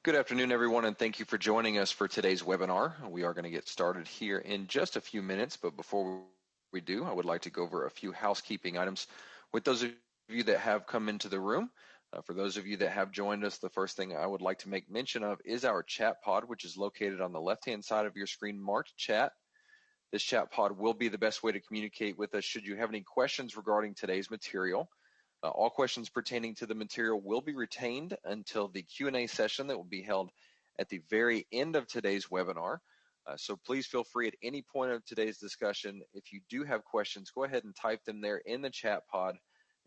Good afternoon, everyone, and thank you for joining us for today's webinar. We are going to get started here in just a few minutes, but before we do, I would like to go over a few housekeeping items with those of you that have come into the room. For those of you that have joined us, the first thing I would like to make mention of is our chat pod, which is located on the left-hand side of your screen marked chat. This chat pod will be the best way to communicate with us should you have any questions regarding today's material. All questions pertaining to the material will be retained until the Q&A session that will be held at the very end of today's webinar. So please feel free at any point of today's discussion, if you do have questions, go ahead and type them there in the chat pod,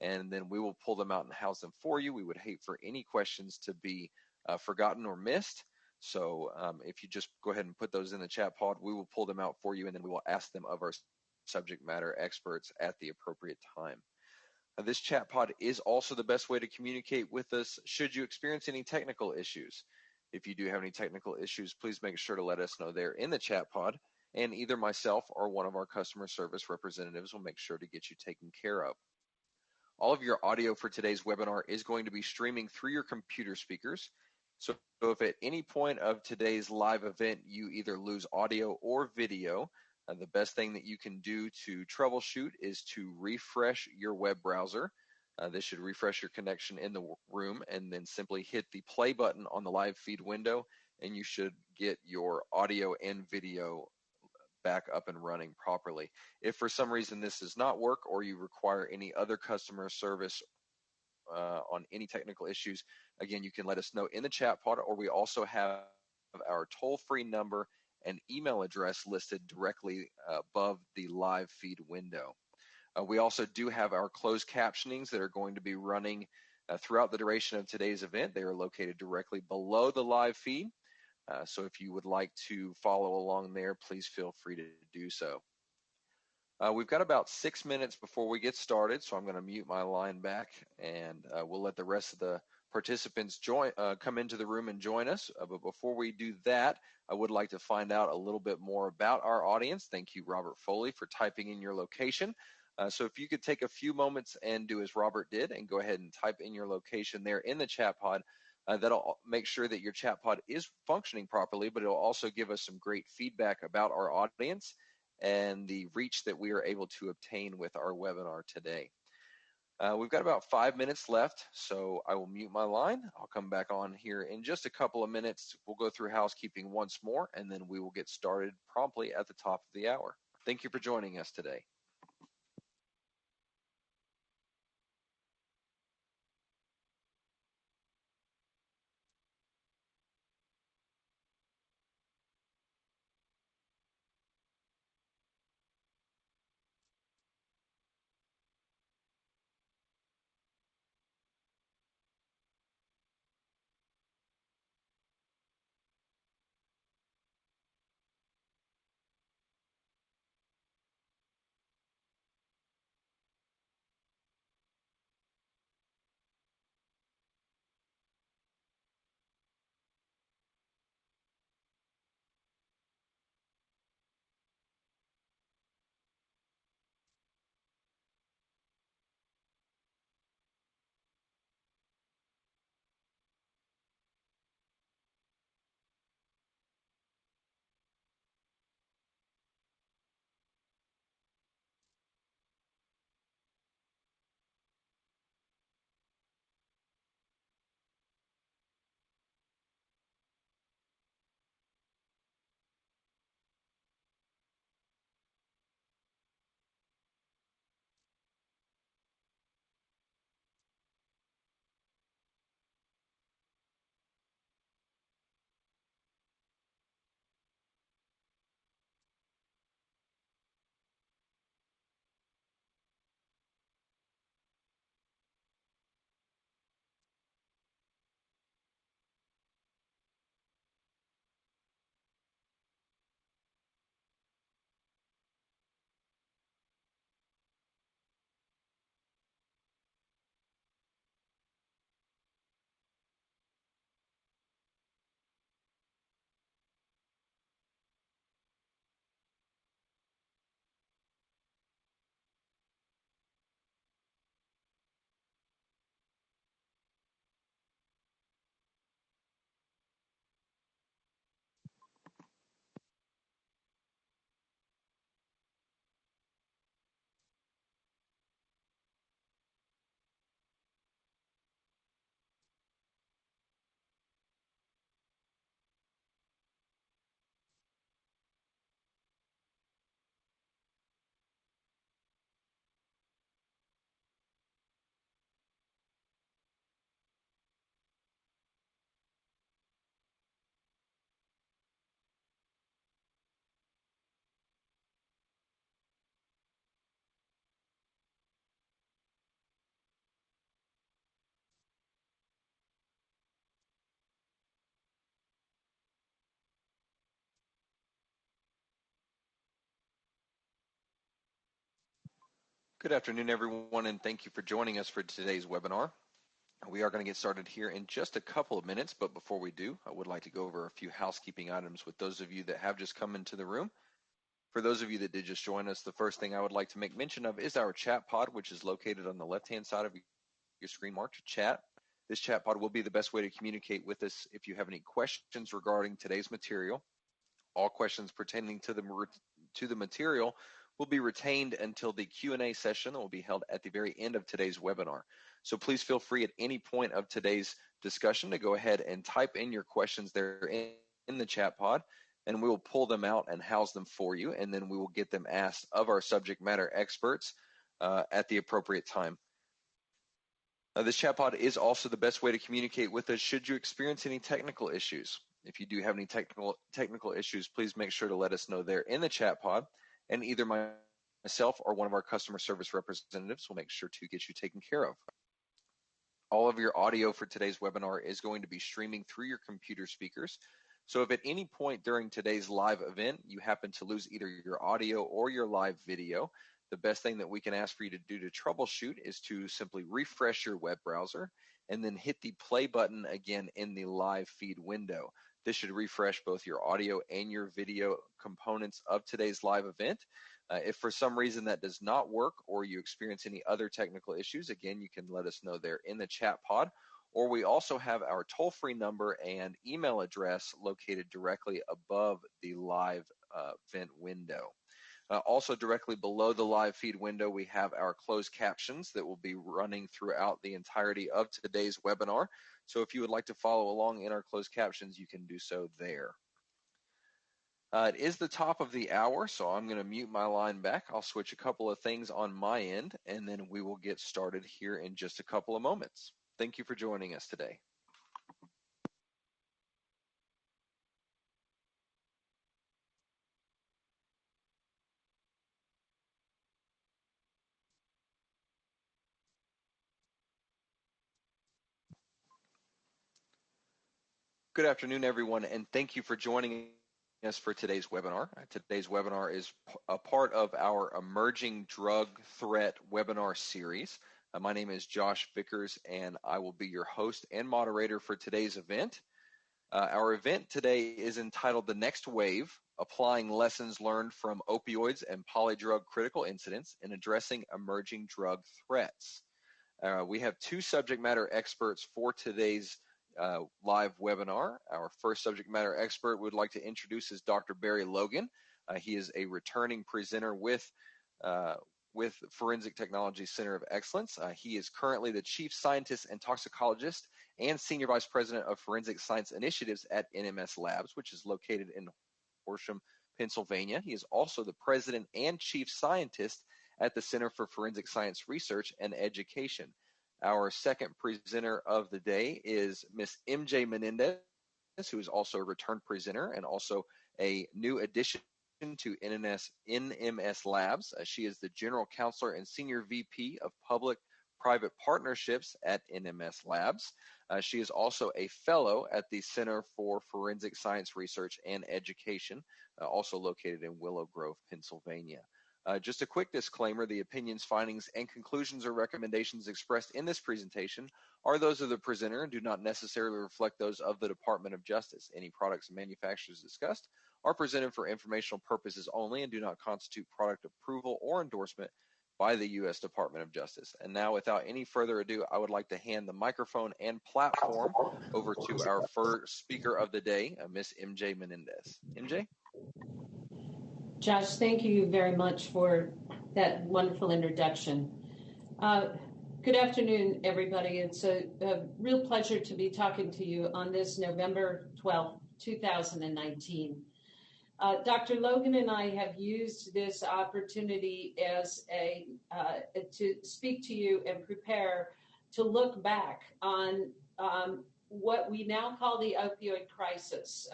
and then we will pull them out and house them for you. We would hate for any questions to be forgotten or missed. So if you just go ahead and put those in the chat pod, we will pull them out for you, and then we will ask them of our subject matter experts at the appropriate time. This chat pod is also the best way to communicate with us should you experience any technical issues. If you do have any technical issues, please make sure to let us know there in the chat pod, and either myself or one of our customer service representatives will make sure to get you taken care of. All of your audio for today's webinar is going to be streaming through your computer speakers. So if at any point of today's live event you either lose audio or video, the best thing that you can do to troubleshoot is to refresh your web browser. This should refresh your connection in the room, and then simply hit the play button on the live feed window, and you should get your audio and video back up and running properly. If for some reason this does not work, or you require any other customer service on any technical issues, again, you can let us know in the chat pod, or we also have our toll-free number and email address listed directly above the live feed window. We also do have our closed captionings that are going to be running throughout the duration of today's event. They are located directly below the live feed. So if you would like to follow along there, please feel free to do so. We've got about 6 minutes before we get started, so I'm going to mute my line back, and we'll let the rest of the participants come into the room and join us. But before we do that, I would like to find out a little bit more about our audience. Thank you, Robert Foley, for typing in your location. So if you could take a few moments and do as Robert did and go ahead and type in your location there in the chat pod, that'll make sure that your chat pod is functioning properly, but it'll also give us some great feedback about our audience and the reach that we are able to obtain with our webinar today. We've got about 5 minutes left, so I will mute my line. I'll come back on here in just a couple of minutes. We'll go through housekeeping once more, and then we will get started promptly at the top of the hour. Thank you for joining us today. Good afternoon, everyone, and thank you for joining us for today's webinar. We are going to get started here in just a couple of minutes, but before we do, I would like to go over a few housekeeping items with those of you that have just come into the room. For those of you that did just join us, the first thing I would like to make mention of is our chat pod, which is located on the left-hand side of your screen marked chat. This chat pod will be the best way to communicate with us if you have any questions regarding today's material. All questions pertaining to the material will be retained until the Q&A session that will be held at the very end of today's webinar. So please feel free at any point of today's discussion to go ahead and type in your questions there in the chat pod, and we will pull them out and house them for you, and then we will get them asked of our subject matter experts at the appropriate time. This chat pod is also the best way to communicate with us should you experience any technical issues. If you do have any technical issues, please make sure to let us know there in the chat pod, and either myself or one of our customer service representatives will make sure to get you taken care of. All of your audio for today's webinar is going to be streaming through your computer speakers. So if at any point during today's live event you happen to lose either your audio or your live video, the best thing that we can ask for you to do to troubleshoot is to simply refresh your web browser and then hit the play button again in the live feed window. This should refresh both your audio and your video components of today's live event. If for some reason that does not work or you experience any other technical issues, again, you can let us know there in the chat pod. Or we also have our toll-free number and email address located directly above the live event window. Also directly below the live feed window, we have our closed captions that will be running throughout the entirety of today's webinar. So if you would like to follow along in our closed captions, you can do so there. It is the top of the hour, so I'm going to mute my line back. I'll switch a couple of things on my end, and then we will get started here in just a couple of moments. Thank you for joining us today. Good afternoon, everyone, and thank you for joining us for today's webinar. Today's webinar is a part of our Emerging Drug Threat webinar series. My name is Josh Vickers, and I will be your host and moderator for today's event. Our event today is entitled The Next Wave, Applying Lessons Learned from Opioids and PolyDrug Critical Incidents in Addressing Emerging Drug Threats. We have two subject matter experts for today's live webinar. Our first subject matter expert would like to introduce is Dr. Barry Logan. He is a returning presenter with Forensic Technology Center of Excellence. He is currently the Chief Scientist and Toxicologist and Senior Vice President of Forensic Science Initiatives at NMS Labs, which is located in Horsham, Pennsylvania. He is also the President and Chief Scientist at the Center for Forensic Science Research and Education. Our second presenter of the day is Miss MJ Menendez, who is also a return presenter and also a new addition to NMS Labs. She is the General Counselor and Senior VP of Public-Private Partnerships at NMS Labs. She is also a fellow at the Center for Forensic Science Research and Education, also located in Willow Grove, Pennsylvania. Just a quick disclaimer, the opinions, findings, and conclusions or recommendations expressed in this presentation are those of the presenter and do not necessarily reflect those of the Department of Justice. Any products and manufacturers discussed are presented for informational purposes only and do not constitute product approval or endorsement by the U.S. Department of Justice. And now, without any further ado, I would like to hand the microphone and platform over to our first speaker of the day, Miss MJ Menendez. MJ? Josh, thank you very much for that wonderful introduction. Good afternoon, everybody. It's a real pleasure to be talking to you on this November 12th, 2019. Dr. Logan and I have used this opportunity as to speak to you and prepare to look back on what we now call the opioid crisis.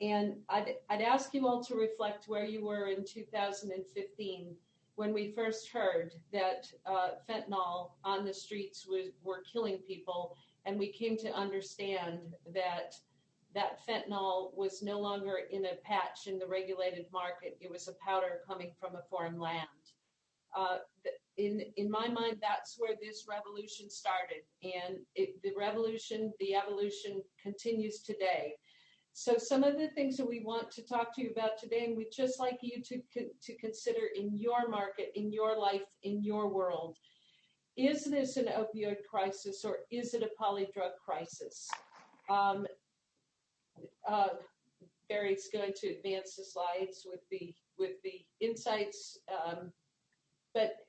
And I'd ask you all to reflect where you were in 2015 when we first heard that fentanyl on the streets were killing people, and we came to understand that fentanyl was no longer in a patch in the regulated market. It was a powder coming from a foreign land. In my mind, that's where this revolution started, and the evolution continues today. So some of the things that we want to talk to you about today, and we'd just like you to consider in your market, in your life, in your world. Is this an opioid crisis, or is it a polydrug crisis? Barry's going to advance the slides with the insights, but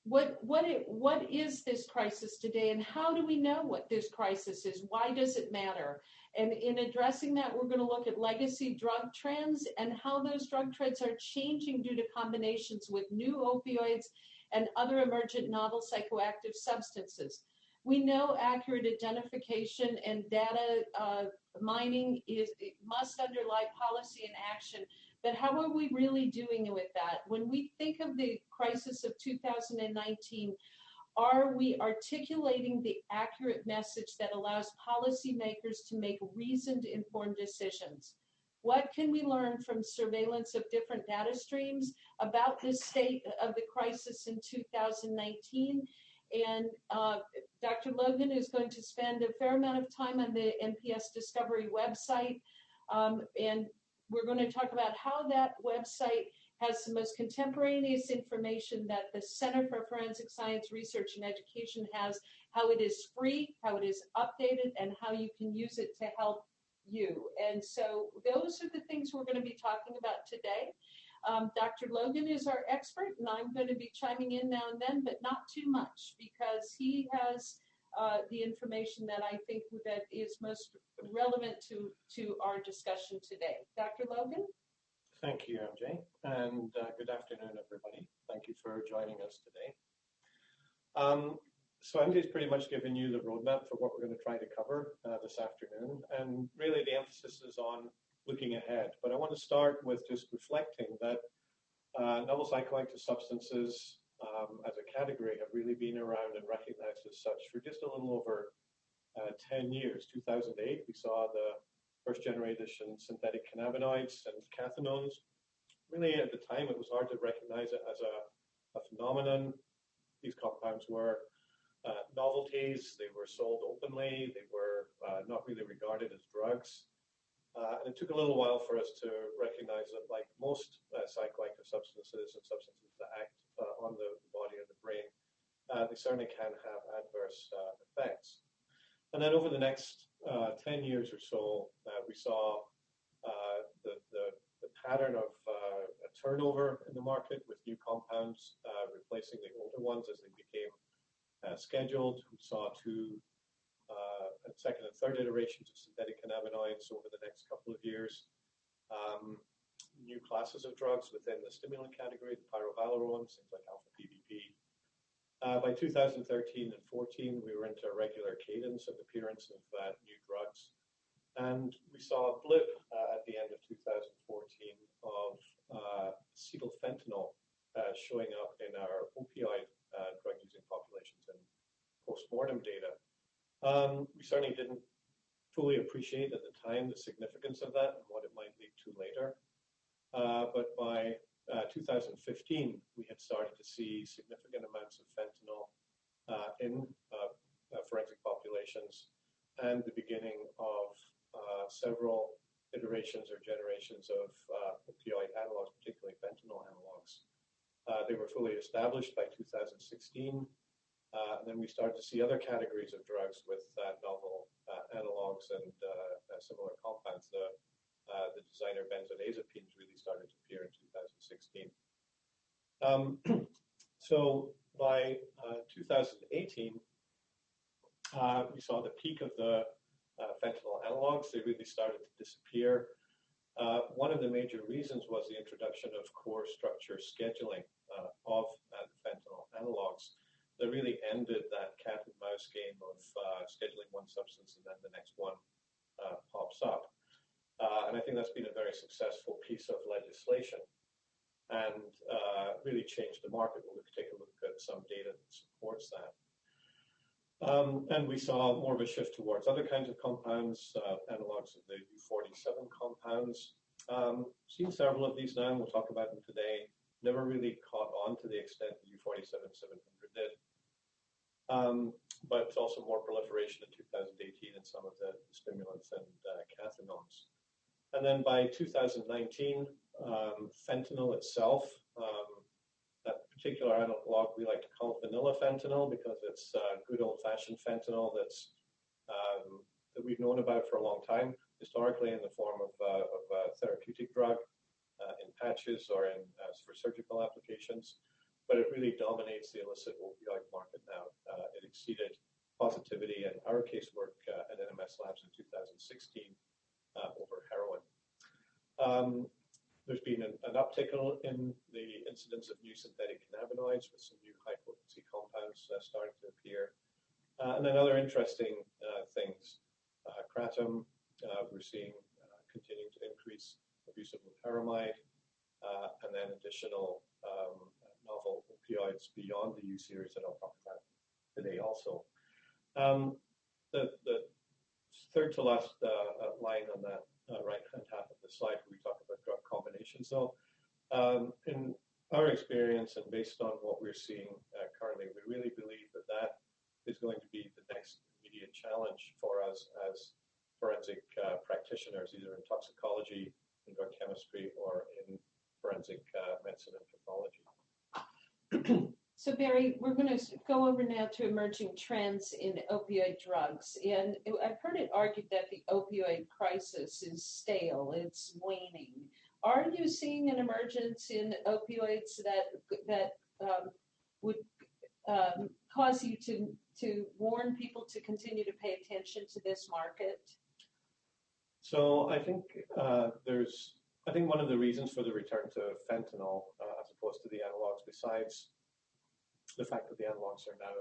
what is this crisis today, and how do we know what this crisis is? Why does it matter? And in addressing that, we're going to look at legacy drug trends and how those drug trends are changing due to combinations with new opioids and other emergent novel psychoactive substances. We know accurate identification and data mining must underlie policy and action, but how are we really doing with that? When we think of the crisis of 2019, are we articulating the accurate message that allows policymakers to make reasoned, informed decisions? What can we learn from surveillance of different data streams about the state of the crisis in 2019? And Dr. Logan is going to spend a fair amount of time on the NPS Discovery website, and we're going to talk about how that website has the most contemporaneous information that the Center for Forensic Science Research and Education has, how it is free, how it is updated, and how you can use it to help you. And so those are the things we're going to be talking about today. Dr. Logan is our expert, and I'm going to be chiming in now and then, but not too much, because he has the information that I think that is most relevant to our discussion today. Dr. Logan? Thank you, MJ, and good afternoon, everybody. Thank you for joining us today. So MJ's pretty much given you the roadmap for what we're going to try to cover this afternoon, and really the emphasis is on looking ahead. But I want to start with just reflecting that novel psychoactive substances as a category have really been around and recognized as such for just a little over 10 years. 2008, we saw the first generation synthetic cannabinoids and cathinones. Really, at the time, it was hard to recognize it as a phenomenon. These compounds were novelties. They were sold openly. They were not really regarded as drugs. And it took a little while for us to recognize that, like most psychoactive substances and substances that act on the body or the brain, they certainly can have adverse effects. And then over the next 10 years or so, we saw the pattern of a turnover in the market with new compounds replacing the older ones as they became scheduled. We saw two second and third iterations of synthetic cannabinoids over the next couple of years. New classes of drugs within the stimulant category, the pyrovalerones, things like alpha PDP. By 2013 and 14, we were into a regular cadence of appearance of new drugs. And we saw a blip at the end of 2014 of acetylfentanyl showing up in our opioid drug-using populations and post-mortem data. We certainly didn't fully appreciate at the time the significance of that and what it might lead to later. But by 2015, we had started to see significant amounts of fentanyl in forensic populations, and the beginning of several iterations or generations of opioid analogs, particularly fentanyl analogs. They were fully established by 2016. And then we started to see other categories of drugs with novel analogs and similar compounds. The designer benzodiazepines really started to appear in 2016. So by 2018, we saw the peak of the fentanyl analogs. They really started to disappear. One of the major reasons was the introduction of core structure scheduling of fentanyl analogs that really ended that cat and mouse game of scheduling one substance and then the next one pops up. And I think that's been a very successful piece of legislation and really changed the market. We'll take a look at some data that supports that. And we saw more of a shift towards other kinds of compounds, analogs of the U47 compounds. Seen several of these now, and we'll talk about them today. never really caught on to the extent that U47-700 did. But it's also more proliferation in 2018 in some of the stimulants and cathinones. And then by 2019, fentanyl itself, that particular analog we like to call vanilla fentanyl because it's good old-fashioned fentanyl that we've known about for a long time, historically in the form of a therapeutic drug in patches or for surgical applications. But it really dominates the illicit opioid market now. It exceeded positivity in our casework at NMS Labs in 2016 over heroin. There's been an uptick in the incidence of new synthetic cannabinoids with some new high-potency compounds starting to appear. And then other interesting things, kratom, we're seeing continuing to increase abuse of loperamide, and then additional novel opioids beyond the U series that I'll talk about today also. The third to last line on that right-hand half of the slide where we talk about drug combinations. So in our experience and based on what we're seeing currently, we really believe that that is going to be the next immediate challenge for us as forensic practitioners, either in toxicology, in drug chemistry, or in forensic medicine and pathology. So Barry, we're going to go over now to emerging trends in opioid drugs. And I've heard it argued that the opioid crisis is stale, it's waning. Are you seeing an emergence in opioids that would cause you to warn people to continue to pay attention to this market? So I think one of the reasons for the return to fentanyl as opposed to the analogs, besides the fact that the analogs are now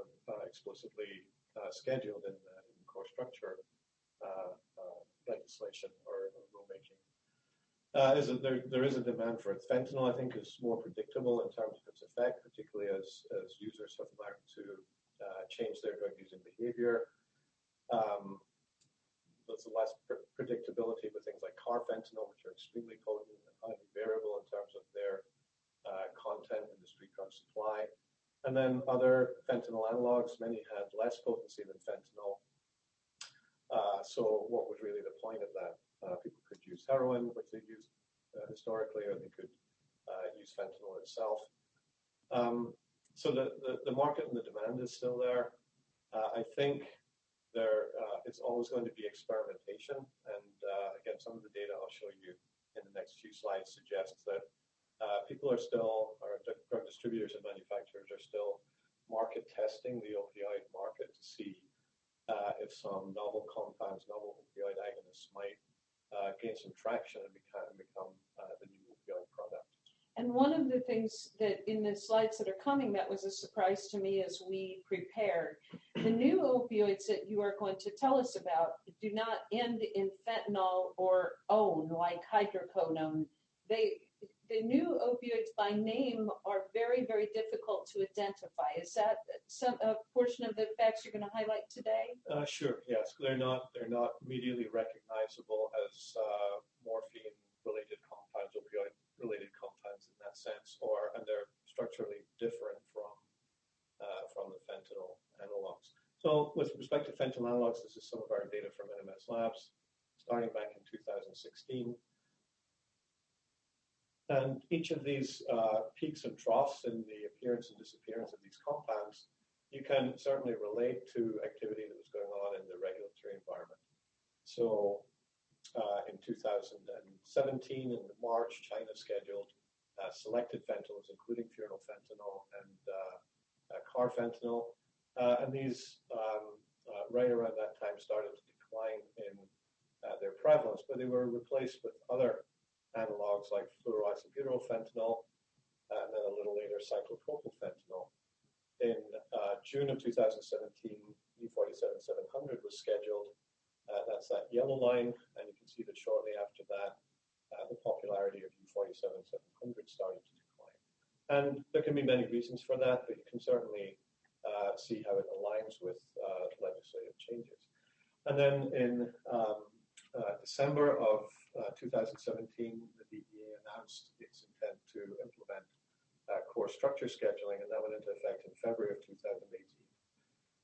explicitly scheduled in core structure legislation or rulemaking, is that there is a demand for it. Fentanyl, I think, is more predictable in terms of its effect, particularly as users have learned to change their drug using behavior. There's less predictability with things like carfentanil, which are extremely potent and highly variable in terms of their content in the street drug supply. And then other fentanyl analogs, many had less potency than fentanyl. So what was really the point of that? People could use heroin, which they used historically, or they could use fentanyl itself. So the market and the demand is still there. I think it's always going to be experimentation. And again, some of the data I'll show you in the next few slides suggests that people are still, or drug distributors and manufacturers are still market testing the opioid market to see if some novel compounds, novel opioid agonists might gain some traction and become the new opioid product. And one of the things that in the slides that are coming that was a surprise to me as we prepared, the new opioids that you are going to tell us about do not end in fentanyl or ON like hydrocodone. The new opioids by name are very, very difficult to identify. Is that a portion of the facts you're going to highlight today? Sure, yes. They're not immediately recognizable as morphine-related compounds, opioid-related compounds in that sense, and they're structurally different from the fentanyl analogs. So with respect to fentanyl analogs, this is some of our data from NMS Labs, starting back in 2016. And each of these peaks and troughs in the appearance and disappearance of these compounds, you can certainly relate to activity that was going on in the regulatory environment. So in 2017, in March, China scheduled selected fentanyls, including fentanyl and carfentanil. And these, right around that time, started to decline in their prevalence, but they were replaced with other analogs like fluoroisobutylfentanyl, and then a little later cyclopropylfentanyl. In June of 2017, U47-700 was scheduled. That's that yellow line, and you can see that shortly after that, the popularity of U47-700 started to decline. And there can be many reasons for that, but you can certainly see how it aligns with legislative changes. And then in December of 2017, the DEA announced its intent to implement core structure scheduling, and that went into effect in February of 2018.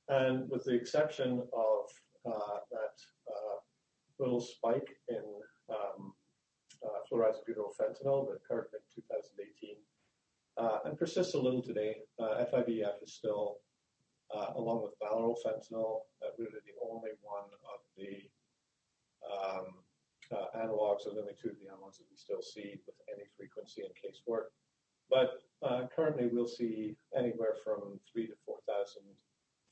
And with the exception of that little spike in fluorizabutyrol fentanyl that occurred in 2018 and persists a little today, FIBF is still, along with Valorol fentanyl, really the only one of the analogs, or the only two of the analogs that we still see with any frequency in casework. But currently we'll see anywhere from 3,000 to 4,000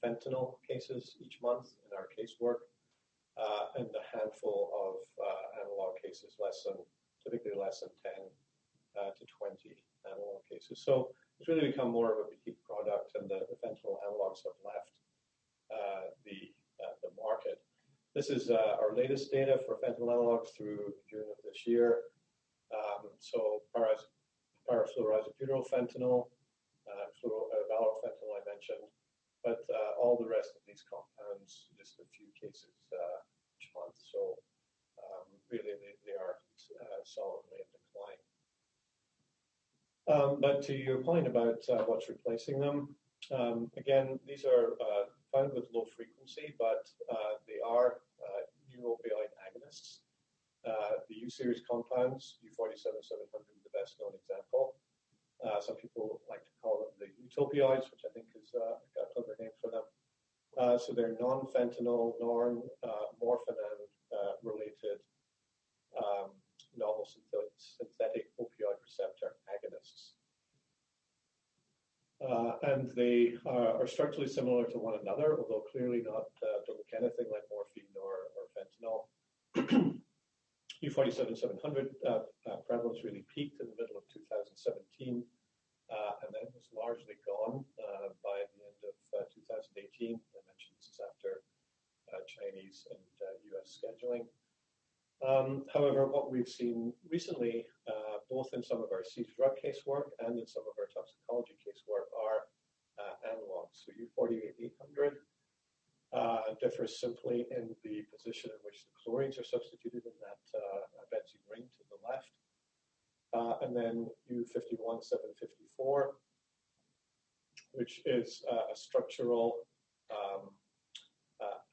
fentanyl cases each month in our casework, and a handful of analog cases, typically less than 10 to 20 analog cases. So it's really become more of a boutique product, and the fentanyl analogs have left the market. This is our latest data for fentanyl analogs through June of this year. So parafluorizabutyrol fentanyl, Valorol fentanyl I mentioned, but all the rest of these compounds, just a few cases each month. So really they are solidly in decline. But to your point about what's replacing them, again, these are found with low frequency, but they are new opioid agonists. The U-series compounds, U47-700 is the best known example. Some people like to call them the utopioids, which I think is a clever name for them. So they're non-fentanyl, non-morphinan-related novel synthetic opioid receptor agonists. And they are structurally similar to one another, although clearly not don't look anything like morphine or fentanyl. U47-700 prevalence really peaked in the middle of 2017, and then was largely gone by the end of 2018. I mentioned this is after Chinese and US scheduling. However, what we've seen recently, both in some of our C-drug casework and in some of our toxicology casework, are analogs. So U48-800 differs simply in the position in which the chlorines are substituted in that benzene ring to the left. And then U51-754, which is a structural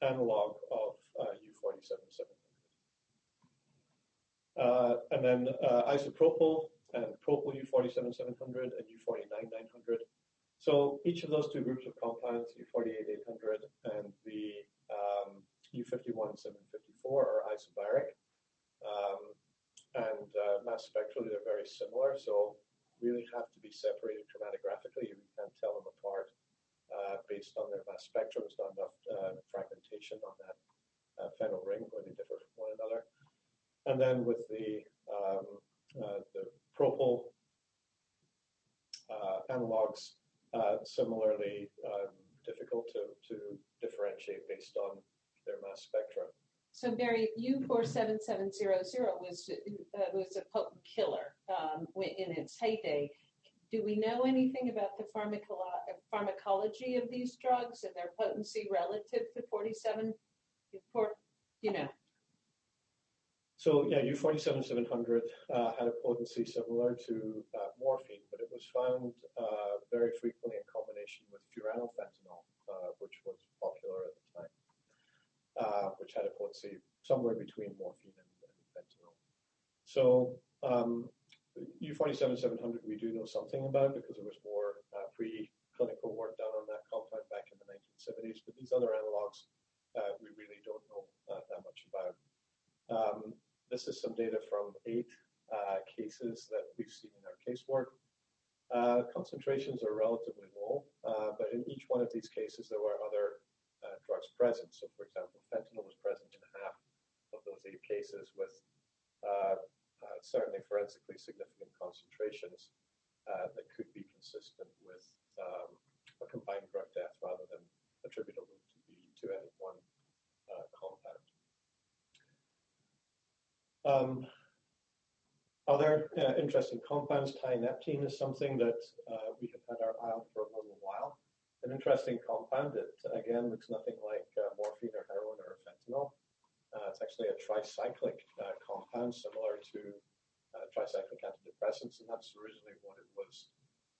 analog of U47-700. And then isopropyl and propyl U47-700 and U49-900. So each of those two groups of compounds, U48-800 and the U51-754, are isobaric. And mass spectrally, they're very similar, so really have to be separated chromatographically. You can't tell them apart based on their mass spectrum. There's not enough fragmentation on that phenyl ring where they differ from one another. And then with the propyl analogs, similarly difficult to differentiate based on their mass spectrum. So Barry, U47700 was a potent killer in its heyday. Do we know anything about the pharmacology of these drugs and their potency relative to 47? So yeah, U47-700 had a potency similar to morphine, but it was found very frequently in combination with furanylfentanyl, which was popular at the time, which had a potency somewhere between morphine and fentanyl. So U47-700 we do know something about because there was more preclinical work done on that compound back in the 1970s, but these other analogs we really don't know that much about. This is some data from 8 cases that we've seen in our casework. Concentrations are relatively low, but in each one of these cases there were other drugs present. So for example, fentanyl was present in half of those 8 cases with certainly forensically significant concentrations that could be consistent with a combined drug death rather than attributable to any one compound. Other interesting compounds, tyneptine is something that we have had our eye on for a little while. An interesting compound that, again, looks nothing like morphine or heroin or fentanyl. It's actually a tricyclic compound similar to tricyclic antidepressants, and that's originally what it was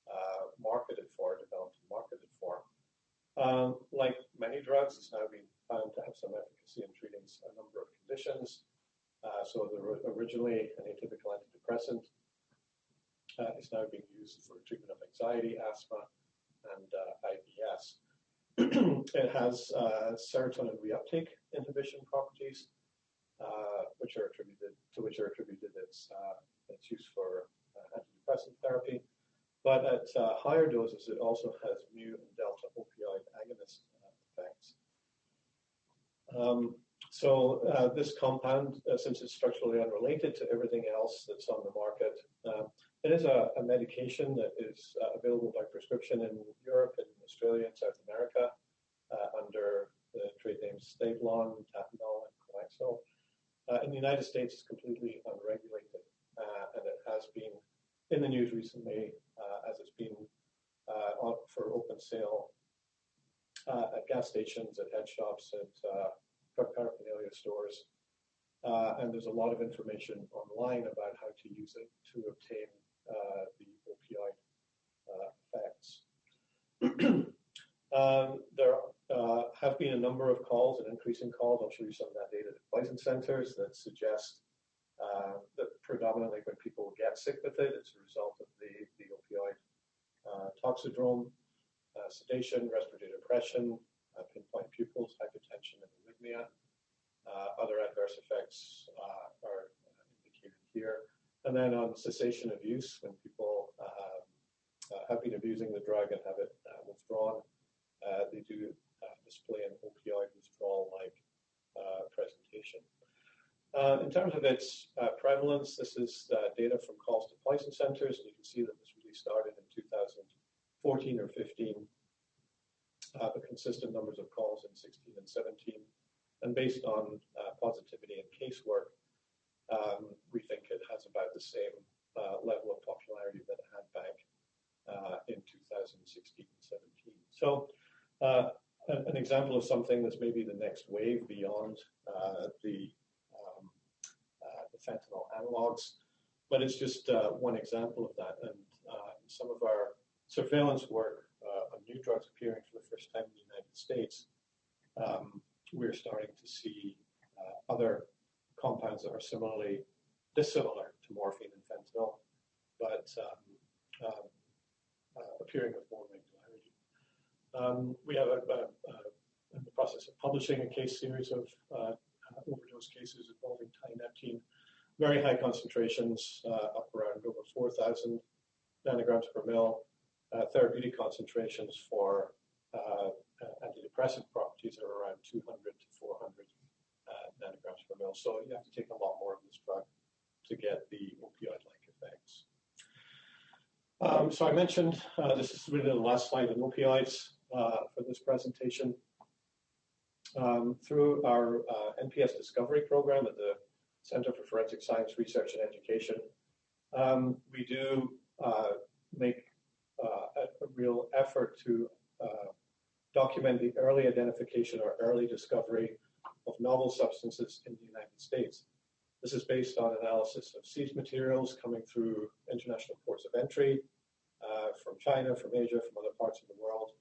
developed and marketed for. Like many drugs, it's now been found to have some efficacy in treating a number of conditions. So originally an atypical antidepressant is now being used for treatment of anxiety, asthma, and IBS. It has serotonin reuptake inhibition properties, which are attributed its use for antidepressant therapy. But at higher doses, it also has mu and delta opioid agonist effects. So this compound, since it's structurally unrelated to everything else that's on the market, it is a medication that is available by prescription in Europe, and Australia, and South America under the trade names Stavelon, Tapinol, and Coaxil. In the United States, it's completely unregulated, and it has been in the news recently as it's been for open sale at gas stations, at head shops, at drug paraphernalia stores. And there's a lot of information online about how to use it to obtain the opioid effects. There have been a number of calls, and increasing calls, I'll show you some of that data, to poison centers that suggest that predominantly when people get sick with it, it's a result of the opioid toxidrome, sedation, respiratory depression, pinpoint pupils, hypertension, and arrhythmia. Other adverse effects are indicated here. And then on cessation of use, when people have been abusing the drug and have it withdrawn, they do display an opioid withdrawal-like presentation. In terms of its prevalence, this is data from calls to poison centers, and you can see that this really started in 2014 or 15, but consistent numbers of calls in 16 and 17. And based on positivity and casework, we think it has about the same level of popularity that it had back in 2016 and 17. So an example of something that's maybe the next wave beyond the fentanyl analogs, but it's just one example of that. And some of our surveillance work on new drugs appearing for the first time in the United States, we're starting to see other compounds that are similarly dissimilar to morphine and fentanyl, but appearing with more regularity. We have in the process of publishing a case series of overdose cases involving tyneptine, very high concentrations, up around over 4,000 nanograms per mil, therapeutic concentrations for antidepressant properties are around 200 to 400 nanograms per mil. So you have to take a lot more of this drug to get the opioid-like effects. So I mentioned, this is really the last slide on opioids for this presentation. Through our NPS Discovery program at the Center for Forensic Science Research and Education, we do make a real effort to document the early identification or early discovery of novel substances in the United States. This is based on analysis of seized materials coming through international ports of entry from China, from Asia, from other parts of the world,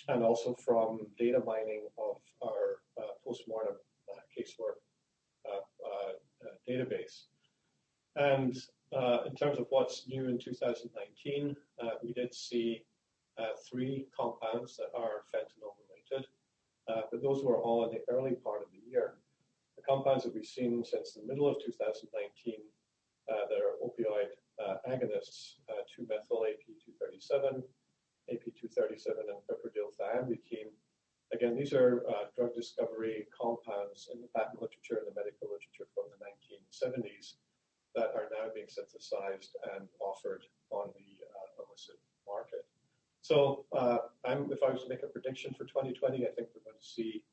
and also from data mining of our postmortem casework database. And in terms of what's new in 2019, we did see 3 compounds that are fentanyl related, but those were all in the early part of the year. The compounds that we've seen since the middle of 2019 that are opioid agonists, 2-methyl-AP237, AP237, and piperdilthiambutine. Again, these are drug discovery compounds in the patent literature and the medical literature from the 1970s that are now being synthesized and offered on the illicit market. So if I was to make a prediction for 2020, I think we're going to see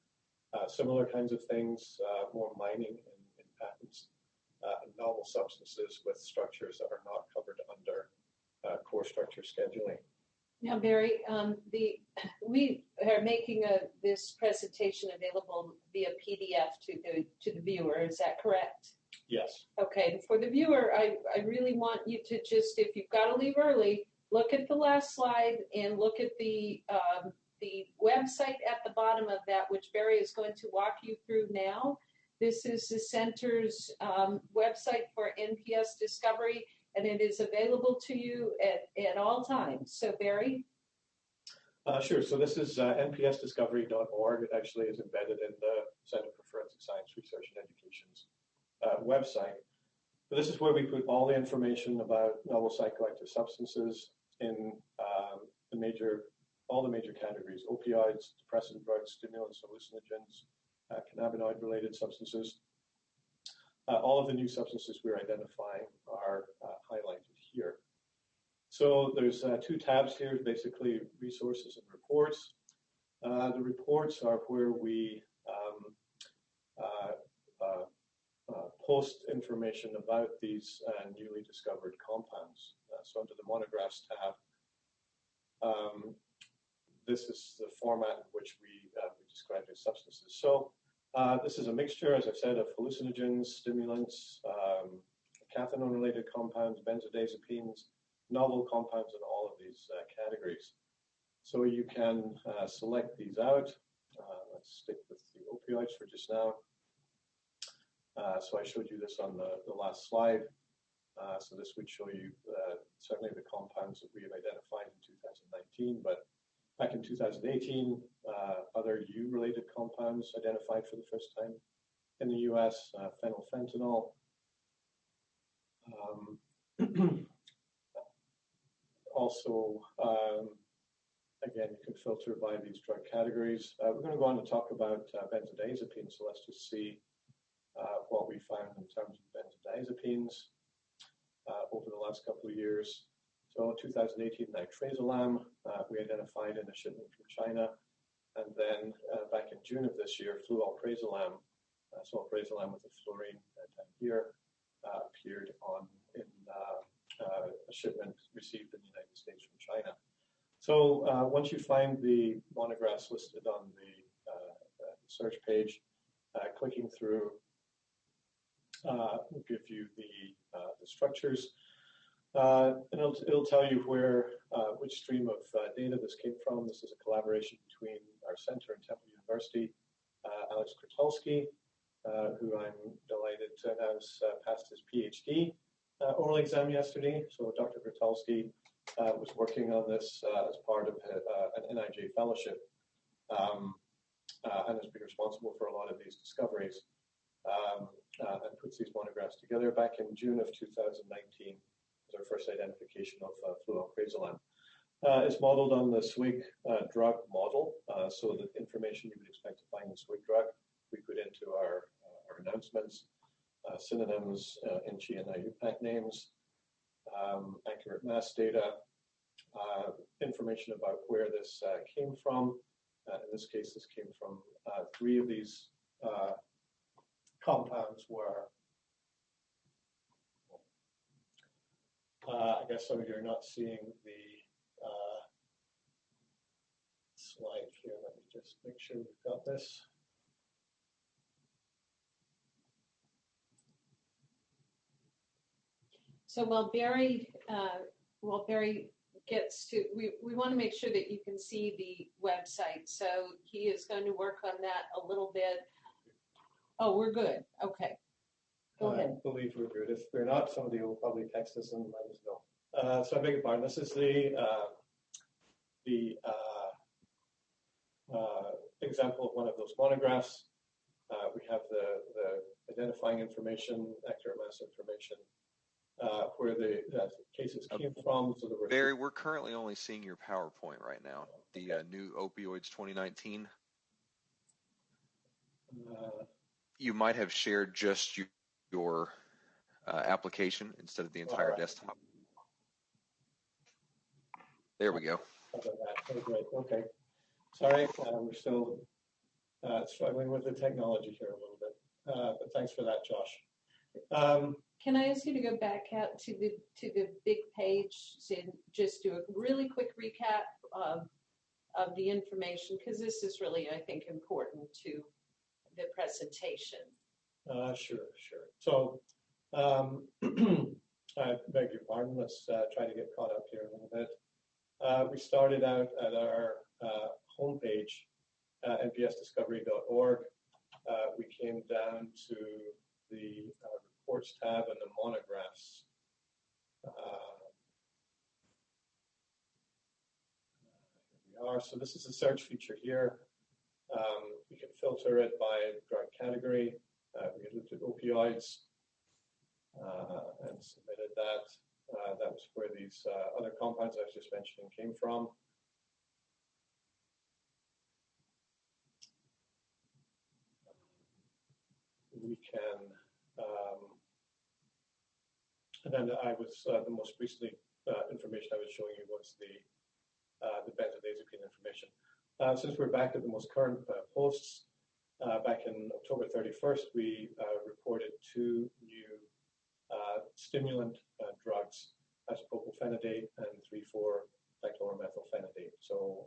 similar kinds of things, more mining in patents, and novel substances with structures that are not covered under core structure scheduling. Now, Barry, we are making this presentation available via PDF to the viewer. Is that correct? Yes. Okay, and for the viewer, I really want you to just, if you've got to leave early, look at the last slide and look at the website at the bottom of that, which Barry is going to walk you through now. This is the center's website for NPS discovery, and it is available to you at all times. So Barry? Sure. So this is npsdiscovery.org. It actually is embedded in the Center for Forensic Science Research and Education's website. So this is where we put all the information about novel psychoactive substances in all the major categories: opioids, depressant drugs, stimulants, hallucinogens, cannabinoid-related substances. All of the new substances we're identifying are highlighted here. So there's two tabs here, basically resources and reports. The reports are where we post information about these newly discovered compounds. So under the monographs tab, this is the format in which we describe these substances. So this is a mixture, as I said, of hallucinogens, stimulants, cathinone-related compounds, benzodiazepines, novel compounds in all of these categories. So you can select these out. Let's stick with the opioids for just now. So I showed you this on the last slide. So this would show you certainly the compounds that we have identified in 2019, but back in 2018, other U-related compounds identified for the first time in the US, phenylfentanyl. Also, again, you can filter by these drug categories. We're going to go on to talk about benzodiazepines, so let's just see what we found in terms of benzodiazepines over the last couple of years. So 2018, nitrazolam, we identified in a shipment from China. And then back in June of this year, flualprazolam, so alprazolam with the fluorine down here, appeared in a shipment received in the United States from China. So once you find the monographs listed on the search page, clicking through will give you the structures. And it'll tell you which stream of data this came from. This is a collaboration between our center and Temple University. Alex Krutulski, who I'm delighted to announce passed his PhD oral exam yesterday. So Dr. Krutulski was working on this as part of an NIJ fellowship and has been responsible for a lot of these discoveries and puts these monographs together. Back in June of 2019 was our first identification of flualprazolam. It's modeled on the SWIG drug model, so the information you would expect to find in SWIG drug we put into our announcements, synonyms, INCHI and IUPAC names, accurate mass data, information about where this came from. In this case, this came from three of these compounds were, I guess some of you are not seeing the slide here. Let me just make sure we've got this. So while Barry gets to, we want to make sure that you can see the website. So he is going to work on that a little bit. Oh, we're good. Okay. Go ahead. I believe we're good. If we're not, somebody will probably text us and let us know. So I beg your pardon. This is the example of one of those monographs. We have the identifying information, accurate mass information, where the cases came from. So Barry, we're currently only seeing your PowerPoint right now, the new Opioids 2019. You might have shared just your application instead of the entire desktop. There we go. Oh, great. Okay. Sorry, we're still struggling with the technology here a little bit, but thanks for that, Josh. Can I ask you to go back out to the big page and just do a really quick recap of the information, because this is really, I think, important to the presentation. Sure. So I beg your pardon. Let's try to get caught up here a little bit. We started out at our homepage, npsdiscovery.org. We came down to the reports tab and the monographs. Here we are. So this is the search feature here. We can filter it by drug category. We looked at opioids and submitted that. That was where these other compounds I was just mentioning came from. We can, and then I was the most recent information I was showing you was the benzodiazepine information. Since we're back at the most current posts, back in October 31st, we reported 2 new stimulant drugs, isopropylphenidate and 3,4-dichloromethylphenidate, so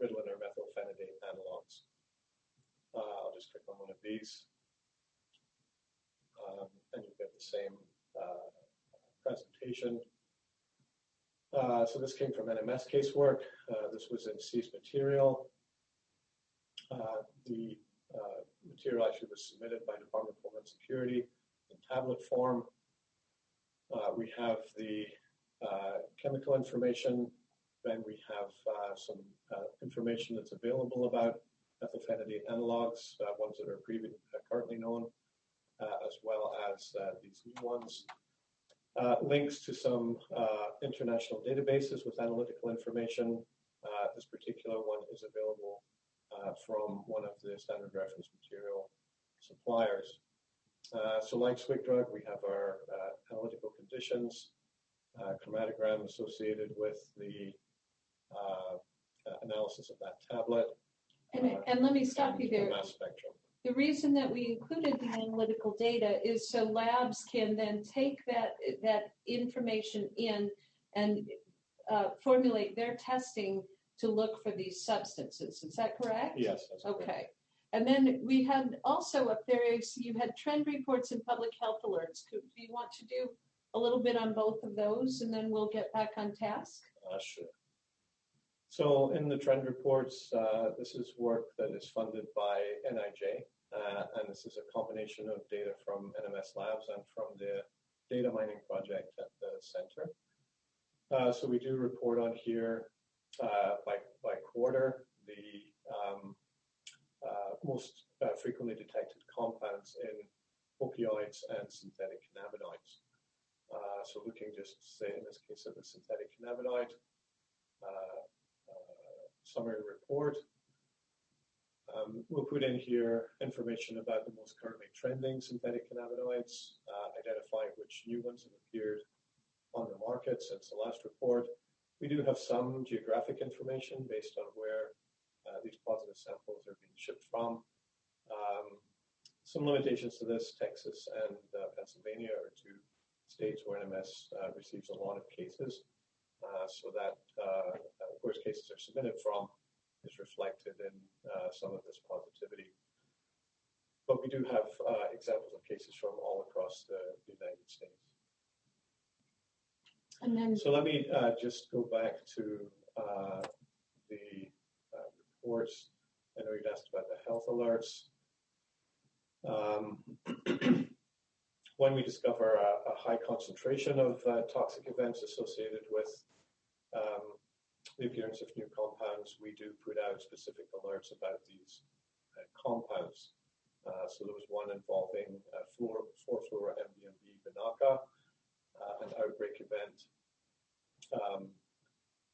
Ritalin or methylphenidate analogs. I'll just click on one of these, and you get the same presentation. So this came from NMS casework. This was in seized material. The material actually was submitted by Department of Homeland Security in tablet form. We have the chemical information. Then we have some information that's available about methylphenidate analogs, ones that are currently known, as well as these new ones. Links to some international databases with analytical information. This particular one is available from one of the standard reference material suppliers. So like SWIG drug, we have our analytical conditions, chromatogram associated with the analysis of that tablet. And let me stop you there. Mass spectrum. The reason that we included the analytical data is so labs can then take that information in and formulate their testing to look for these substances. Is that correct? Yes, that's correct. Okay. And then we had also up there, you had trend reports and public health alerts. Do you want to do a little bit on both of those, and then we'll get back on task? Sure. So in the trend reports, this is work that is funded by NIJ, and this is a combination of data from NMS Labs and from the data mining project at the center. So we do report on here by quarter the most frequently detected compounds in opioids and synthetic cannabinoids. So looking just, say, in this case, at the synthetic cannabinoid summary report, we'll put in here information about the most currently trending synthetic cannabinoids, identifying which new ones have appeared on the market since the last report. We do have some geographic information based on where these positive samples are being shipped from. Some limitations to this: Texas and Pennsylvania are 2 states where NMS receives a lot of cases, so that where cases are submitted from is reflected in some of this positivity. But we do have examples of cases from all across the United States. And then, so let me just go back to the reports. I know you'd asked about the health alerts. When we discover a high concentration of toxic events associated with the appearance of new compounds, we do put out specific alerts about these compounds. So there was one involving 4-fluoro-MDMA Binaca, an outbreak event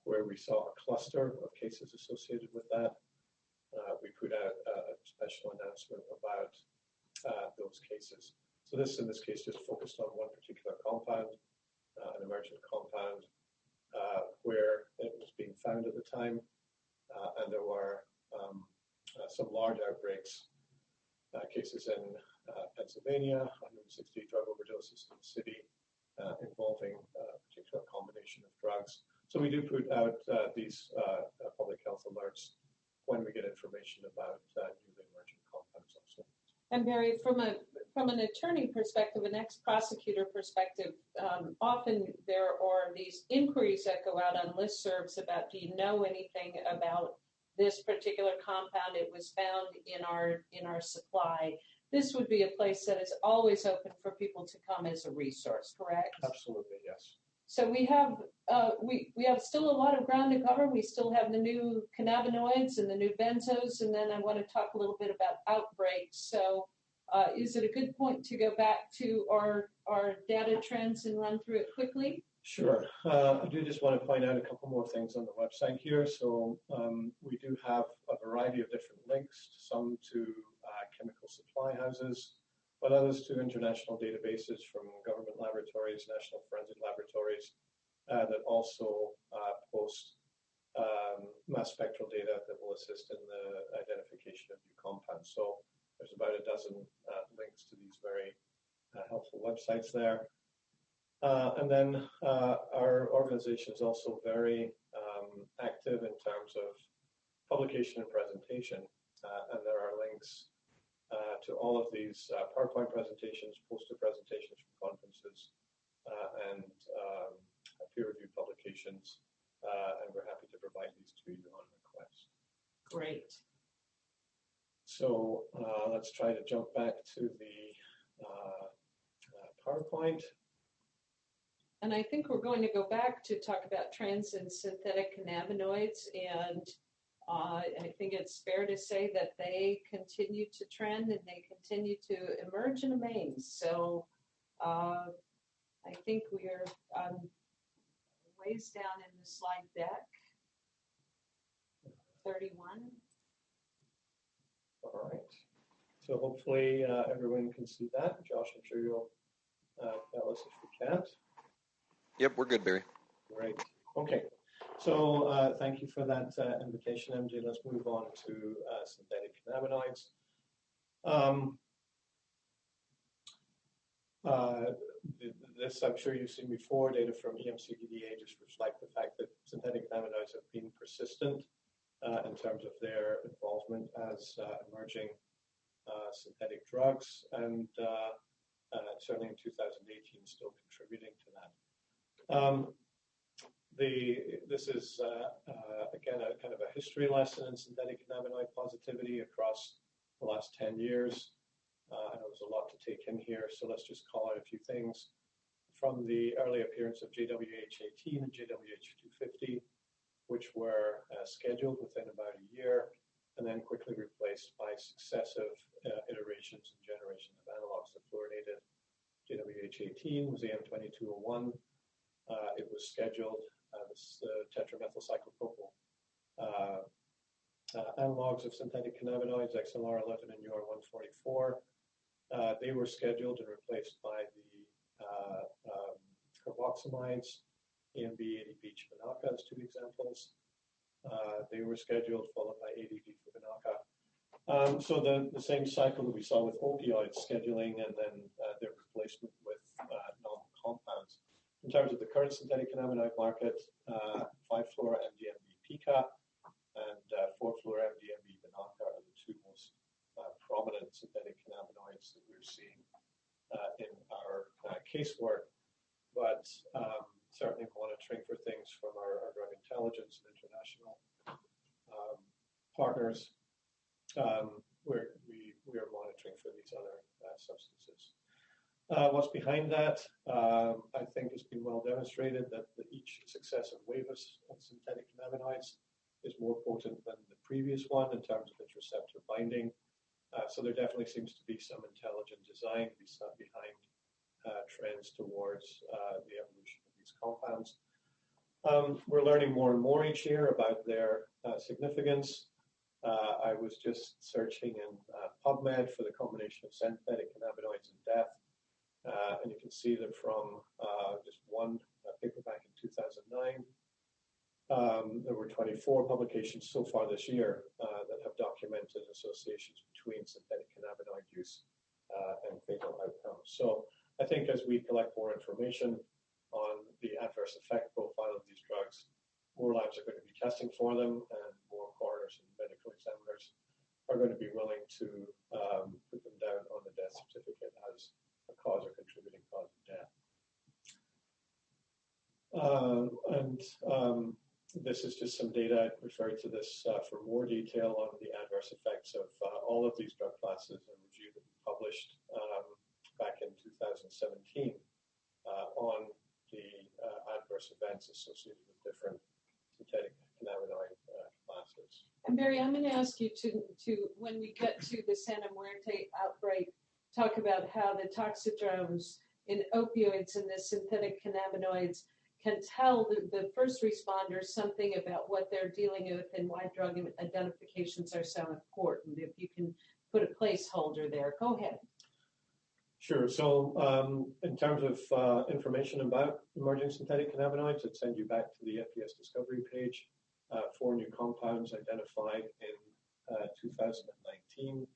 where we saw a cluster of cases associated with that. We put out a special announcement about those cases. So this, in this case, just focused on one particular compound, an emergent compound, where it was being found at the time, and there were some large outbreaks, cases in Pennsylvania, 160 drug overdoses in the city, involving a particular combination of drugs. So we do put out these public health alerts when we get information about newly emerging compounds also. and Barry, from from an attorney perspective, an ex-prosecutor perspective, often there are these inquiries that go out on listservs about, do you know anything about this particular compound? It was found in our supply. This would be a place that is always open for people to come as a resource, correct? Absolutely, yes. So we have still a lot of ground to cover. We still have the new cannabinoids and the new benzos, and then I want to talk a little bit about outbreaks. So is it a good point to go back to our data trends and run through it quickly? Sure. I do just want to point out a couple more things on the website here. So we do have a variety of different links, some to chemical supply houses, but others to international databases from government laboratories, national forensic laboratories, that also post mass spectral data that will assist in the identification of new compounds. So there's about a dozen links to these very helpful websites there. And then our organization is also very active in terms of publication and presentation. And there are links to all of these PowerPoint presentations, poster presentations from conferences, and peer-reviewed publications. And we're happy to provide these to you on request. Great. So let's try to jump back to the PowerPoint. And I think we're going to go back to talk about trends in synthetic cannabinoids, and I think it's fair to say that they continue to trend and they continue to emerge and amaze. So I think we are ways down in the slide deck, 31. All right. So hopefully everyone can see that. Josh, I'm sure you'll tell us if you can't. Yep, we're good, Barry. Great. Okay. So thank you for that invitation, MJ. Let's move on to synthetic cannabinoids. This I'm sure you've seen before. Data from EMCDDA just reflect the fact that synthetic cannabinoids have been persistent in terms of their involvement as emerging synthetic drugs, and certainly in 2018 still contributing to that. This is, again, a kind of a history lesson in synthetic cannabinoid positivity across the last 10 years. I know there's a lot to take in here, so let's just call out a few things. From the early appearance of JWH18 and JWH250, which were scheduled within about a year, and then quickly replaced by successive iterations and generations of analogs. The fluorinated JWH18 was AM2201. It was scheduled, this tetramethyl cyclopropyl analogs of synthetic cannabinoids, XLR11 and UR144. They were scheduled and replaced by the carboxamides, AMB, ADB, Banaka as two examples. They were scheduled, followed by ADB for Banaka. So the same cycle that we saw with opioids scheduling and then their replacement with novel compounds. In terms of the current synthetic cannabinoid market, 5-fluoro-MDMB PICA and 4-fluoro-MDMB Banaka are the two most prominent synthetic cannabinoids that we're seeing in our casework, but certainly monitoring for things from our drug intelligence and international partners. We are monitoring for these other substances. What's behind that? I think it's been well demonstrated that each successive wave of synthetic cannabinoids is more potent than the previous one in terms of its receptor binding. So there definitely seems to be some intelligent design behind trends towards the evolution of these compounds. We're learning more and more each year about their significance. I was just searching in PubMed for the combination of synthetic cannabinoids and death. And you can see that from just one paper back in 2009, there were 24 publications so far this year that have documented associations between synthetic cannabinoid use and fatal outcomes. So I think as we collect more information on the adverse effect profile of these drugs, more labs are going to be testing for them, and more coroners and medical examiners are going to be willing to put them down on the death certificate as cause or contributing cause of death. This is just some data. I refer to this for more detail on the adverse effects of all of these drug classes, a review that we published back in 2017 on the adverse events associated with different synthetic cannabinoid classes. And Barry, I'm going to ask you to when we get to the Santa Muerte outbreak, talk about how the toxidromes in opioids and the synthetic cannabinoids can tell the first responders something about what they're dealing with and why drug identifications are so important. If you can put a placeholder there. Go ahead. Sure. So in terms of information about emerging synthetic cannabinoids, I'd send you back to the FPS discovery page. 4 new compounds identified in 2019.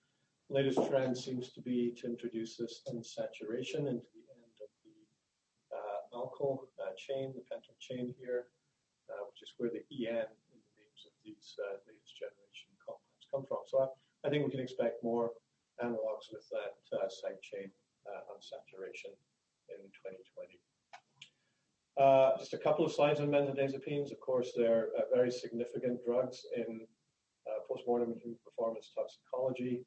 Latest trend seems to be to introduce this unsaturation into the end of the alkyl chain, the pentyl chain here, which is where the EN in the names of these latest generation compounds come from. So I think we can expect more analogs with that side chain unsaturation in 2020. Just a couple of slides on benzodiazepines. Of course, they're very significant drugs in postmortem and human performance toxicology.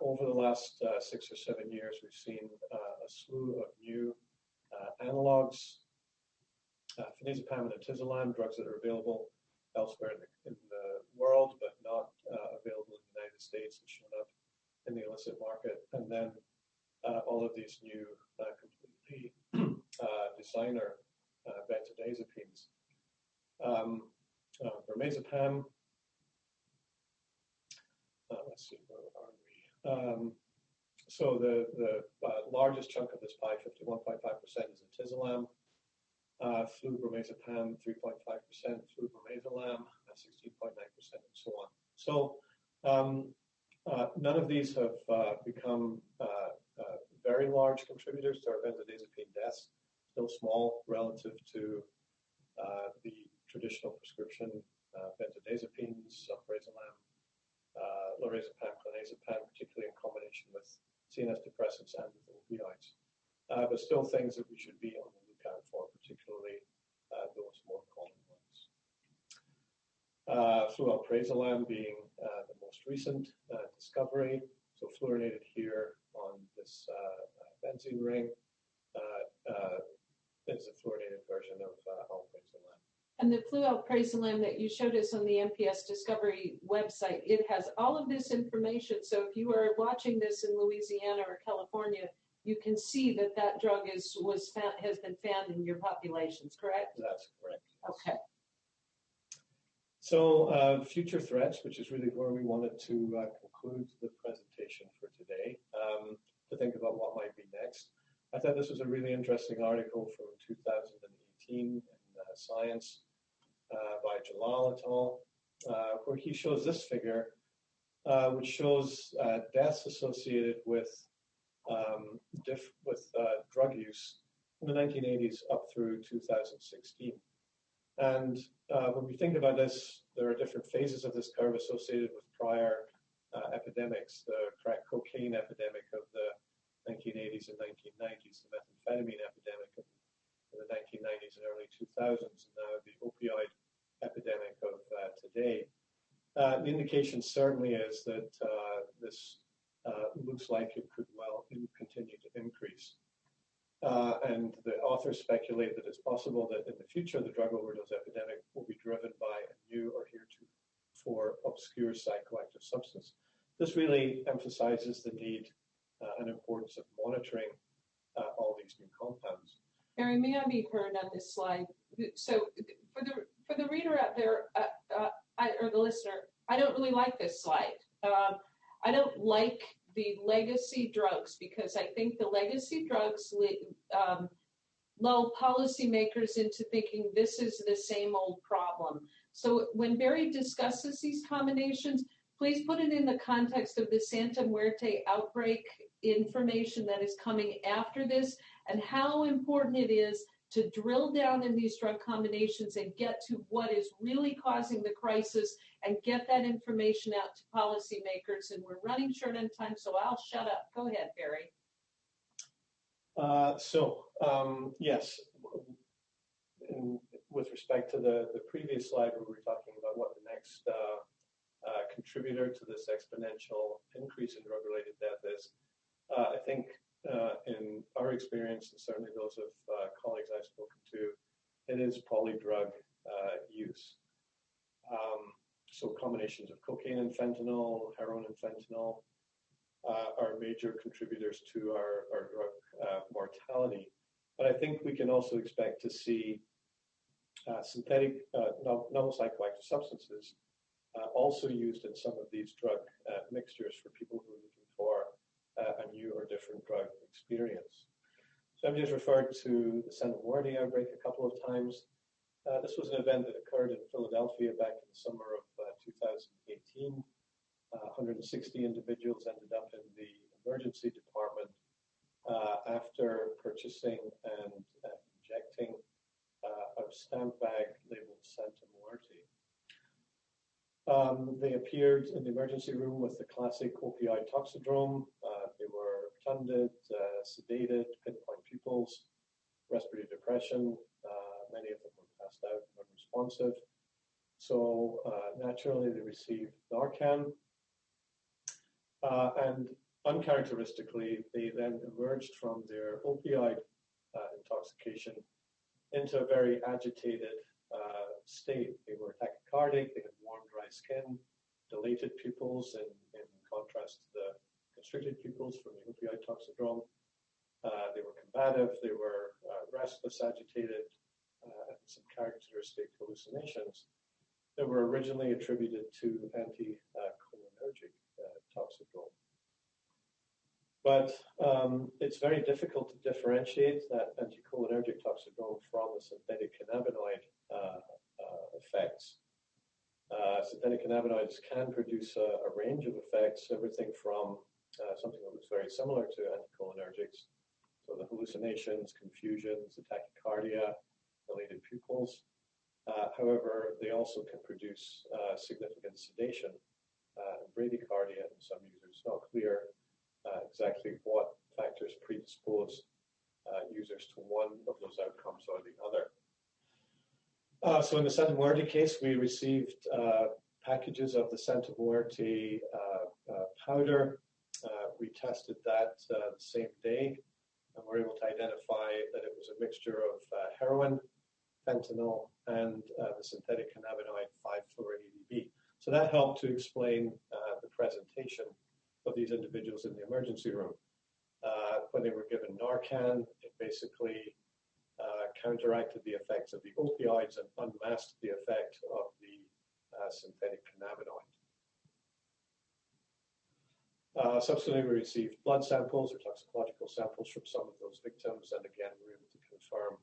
Over the last 6 or 7 years, we've seen a slew of new analogs, phenazepam and attizolam, drugs that are available elsewhere in the world, but not available in the United States and shown up in the illicit market. And then all of these new completely designer benzodiazepines. Bromazepam, let's see, where are we? So the largest chunk of this pie, 51.5%, is attizolam. Flubrorazepam, 3.5%, flubromazolam, 16.9%, and so on. So none of these have become very large contributors to our benzodiazepine deaths, still small relative to the traditional prescription benzodiazepines, sulfarazepam, lorazepam, clonazepam, particularly in combination with CNS depressants and with opioids. But still things that we should be on the lookout for, particularly those more common ones. Fluoprazolam being the most recent discovery. So fluorinated here on this benzene ring is a fluorinated version of alprazolam. And the fluoprazolam that you showed us on the MPS Discovery website, it has all of this information. So if you are watching this in Louisiana or California, you can see that that drug has been found in your populations, correct? That's correct. Okay. So future threats, which is really where we wanted to conclude the presentation for today, to think about what might be next. I thought this was a really interesting article from 2018 in Science by Jalal et al., where he shows this figure, which shows deaths associated with drug use in the 1980s up through 2016. And when we think about this, there are different phases of this curve associated with prior epidemics, the crack cocaine epidemic of the 1980s and 1990s, the methamphetamine epidemic of the 1990s and early 2000s, and now the opioid epidemic of today. The indication certainly is that this looks like it could well continue to increase. And the authors speculate that it's possible that in the future the drug overdose epidemic will be driven by a new or heretofore obscure psychoactive substance. This really emphasizes the need and importance of monitoring all these new compounds. Barry, may I be heard on this slide? So for the reader out there, or the listener, I don't really like this slide. I don't like the legacy drugs because I think the legacy drugs lull policymakers into thinking this is the same old problem. So when Barry discusses these combinations, please put it in the context of the Santa Muerte outbreak information that is coming after this and how important it is to drill down in these drug combinations and get to what is really causing the crisis and get that information out to policymakers. And we're running short on time, so I'll shut up. Go ahead, Barry. Yes, with respect to the previous slide where we were talking about what the next contributor to this exponential increase in drug-related death is, I think in our experience, and certainly those of colleagues I've spoken to, it is PolyDrug use. So combinations of cocaine and fentanyl, heroin and fentanyl are major contributors to our drug mortality. But I think we can also expect to see synthetic novel psychoactive substances also used in some of these drug mixtures for people who are looking for a new or different drug experience. So I've just referred to the Santa Muerte outbreak a couple of times. This was an event that occurred in Philadelphia back in the summer of 2018. 160 individuals ended up in the emergency department after purchasing and injecting a stamp bag labeled Santa Muerte. They appeared in the emergency room with the classic opioid toxidrome. They were tunded, sedated, pinpoint pupils, respiratory depression. Many of them were passed out and unresponsive. So naturally, they received Narcan. And uncharacteristically, they then emerged from their opioid intoxication into a very agitated state. They were tachycardic, they had warm, dry skin, dilated pupils in contrast to the constricted pupils from the opioid toxidrome. They were combative, they were restless, agitated, and some characteristic hallucinations that were originally attributed to anticholinergic toxidrome. But it's very difficult to differentiate that anticholinergic toxidrome from the synthetic cannabinoid effects. Synthetic cannabinoids can produce a range of effects, everything from something that looks very similar to anticholinergics, so the hallucinations, confusions, the tachycardia, dilated pupils. However, they also can produce significant sedation and bradycardia in some users. It's not clear exactly what factors predispose users to one of those outcomes or the other. So in the Santa Muerte case, we received packages of the Santa Muerte powder. We tested that the same day, and were able to identify that it was a mixture of heroin, fentanyl, and the synthetic cannabinoid 5-fluoro-ADB. So that helped to explain the presentation of these individuals in the emergency room. When they were given Narcan, it basically counteracted the effects of the opioids and unmasked the effect of the synthetic cannabinoid. Subsequently, we received blood samples or toxicological samples from some of those victims, and again, we were able to confirm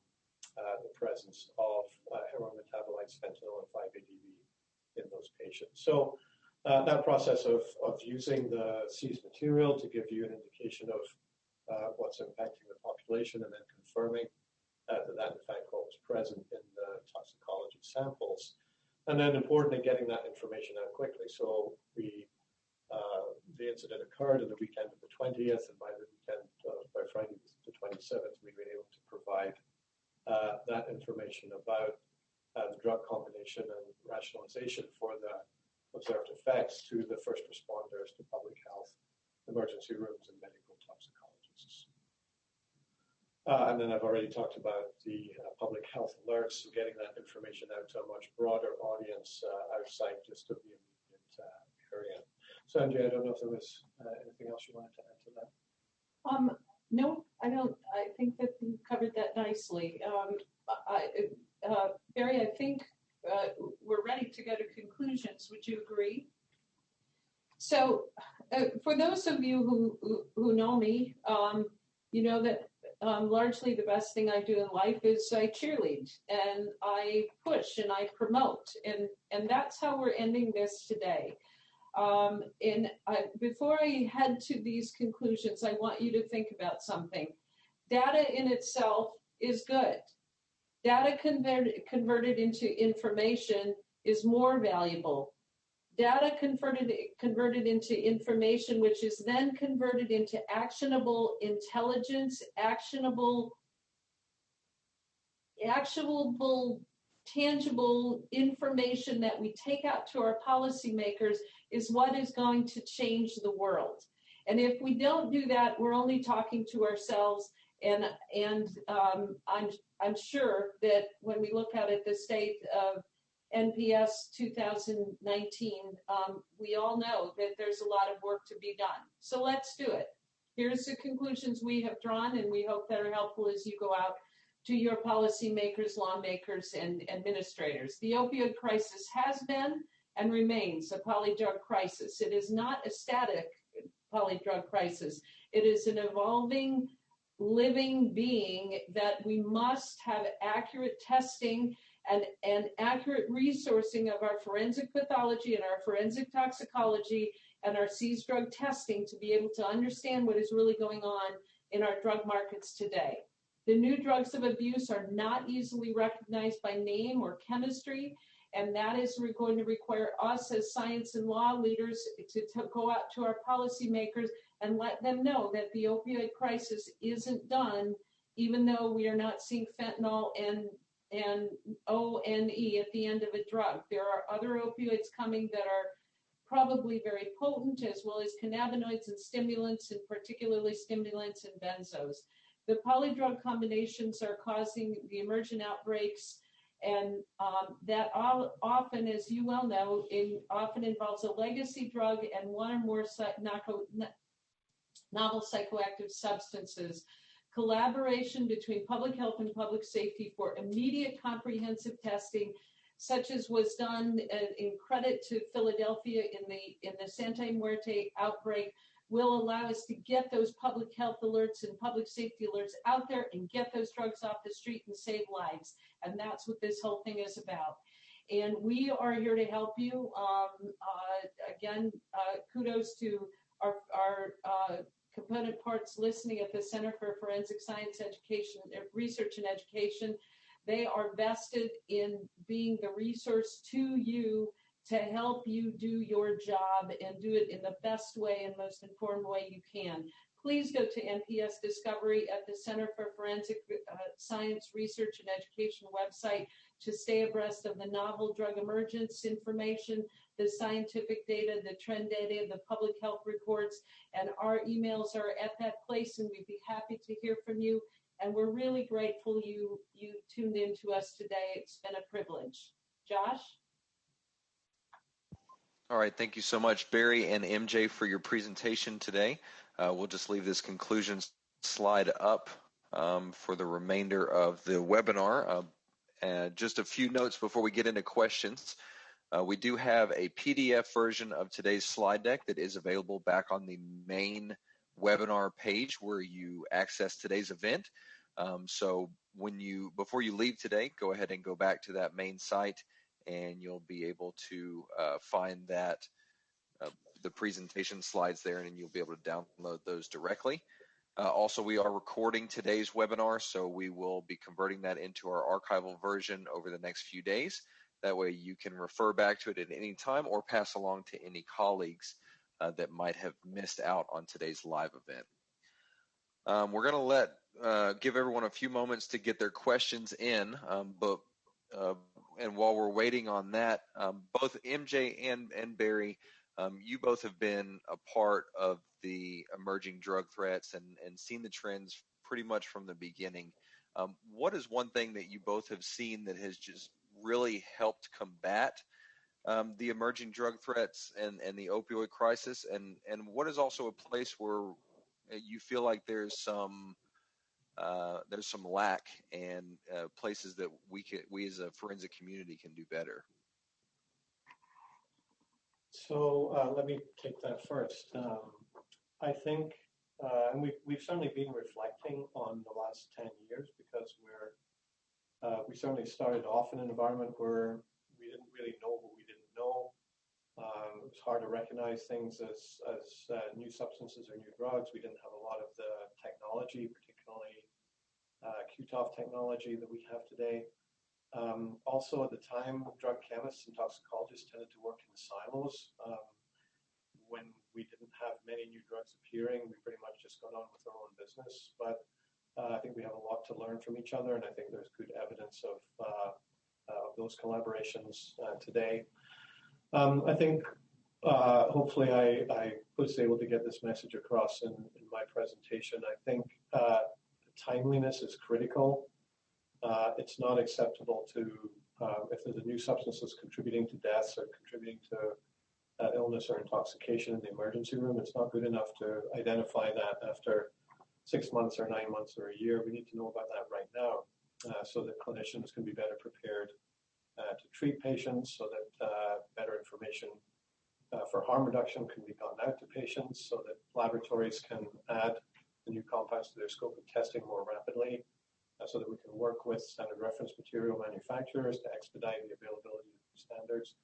the presence of heroin metabolites, fentanyl, and 5-ADB in those patients. So that process of using the seized material to give you an indication of what's impacting the population and then confirming that in fact what was present in the toxicology samples. And then importantly, getting that information out quickly. So the incident occurred on the weekend of the 20th, and by Friday the 27th, we were able to provide that information about the drug combination and rationalization for the observed effects to the first responders, to public health, emergency rooms, and medical toxicologists. And then I've already talked about the public health alerts, so getting that information out to a much broader audience outside just of the immediate area. So, Andrea, I don't know if there was anything else you wanted to add to that. No, I don't. I think that you covered that nicely. Barry, I think we're ready to go to conclusions. Would you agree? So, for those of you who know me, you know that largely the best thing I do in life is I cheerlead and I push and I promote, and that's how we're ending this today. Before I head to these conclusions, I want you to think about something. Data in itself is good. Data converted into information is more valuable. data converted into information, which is then converted into actionable intelligence, actionable, tangible information that we take out to our policymakers is what is going to change the world. And if we don't do that, we're only talking to ourselves. And I'm sure that when we look at the state of NPS 2019, we all know that there's a lot of work to be done. So let's do it. Here's the conclusions we have drawn, and we hope that are helpful as you go out to your policymakers, lawmakers, and administrators. The opioid crisis has been and remains a polydrug crisis. It is not a static polydrug crisis. It is an evolving, living being that we must have accurate testing and accurate resourcing of our forensic pathology and our forensic toxicology and our seized drug testing to be able to understand what is really going on in our drug markets today. The new drugs of abuse are not easily recognized by name or chemistry, and that is going to require us as science and law leaders to go out to our policymakers and let them know that the opioid crisis isn't done, even though we are not seeing fentanyl and ONE at the end of a drug. There are other opioids coming that are probably very potent, as well as cannabinoids and stimulants, and particularly stimulants and benzos. The polydrug combinations are causing the emergent outbreaks, and that often, as you well know, often involves a legacy drug and one or more novel psychoactive substances. Collaboration between public health and public safety for immediate comprehensive testing, such as was done in credit to Philadelphia in the Santa Muerte outbreak, will allow us to get those public health alerts and public safety alerts out there and get those drugs off the street and save lives. And that's what this whole thing is about. And we are here to help you. Again, kudos to our component parts listening at the Center for Forensic Science Education, Research and Education. They are vested in being the resource to you to help you do your job and do it in the best way and most informed way you can. Please go to NPS Discovery at the Center for Forensic Science Research and Education website to stay abreast of the novel drug emergence information, the scientific data, the trend data, the public health reports, and our emails are at that place, and we'd be happy to hear from you. And we're really grateful you tuned in to us today. It's been a privilege. Josh? All right, thank you so much, Barry and MJ, for your presentation today. We'll just leave this conclusion slide up for the remainder of the webinar. Just a few notes before we get into questions. We do have a PDF version of today's slide deck that is available back on the main webinar page where you access today's event. So before you leave today, go ahead and go back to that main site, and you'll be able to find that the presentation slides there, and you'll be able to download those directly. Also, we are recording today's webinar, so we will be converting that into our archival version over the next few days. That way you can refer back to it at any time or pass along to any colleagues that might have missed out on today's live event. We're going to give everyone a few moments to get their questions in, and while we're waiting on that, both MJ and Barry, you both have been a part of the emerging drug threats and seen the trends pretty much from the beginning. What is one thing that you both have seen that has just really helped combat the emerging drug threats and the opioid crisis? And what is also a place where you feel like there's some lack and places that we as a forensic community can do better? So let me take that first. I think, and we've certainly been reflecting on the last 10 years because we certainly started off in an environment where we didn't really know what we didn't know. It was hard to recognize things as new substances or new drugs. We didn't have a lot of the technology, particularly QTOF technology that we have today. Also, at the time, drug chemists and toxicologists tended to work in silos. When we didn't have many new drugs appearing, we pretty much just got on with our own business. But I think we have a lot to learn from each other, and I think there's good evidence of those collaborations today. I think hopefully I was able to get this message across in my presentation. I think timeliness is critical. It's not acceptable to, if there's a new substance that's contributing to deaths or contributing to illness or intoxication in the emergency room, it's not good enough to identify that after 6 months or 9 months or a year. We need to know about that right now so that clinicians can be better prepared to treat patients, so that better information for harm reduction can be gotten out to patients, so that laboratories can add the new compounds to their scope of testing more rapidly, so that we can work with standard reference material manufacturers to expedite the availability of standards.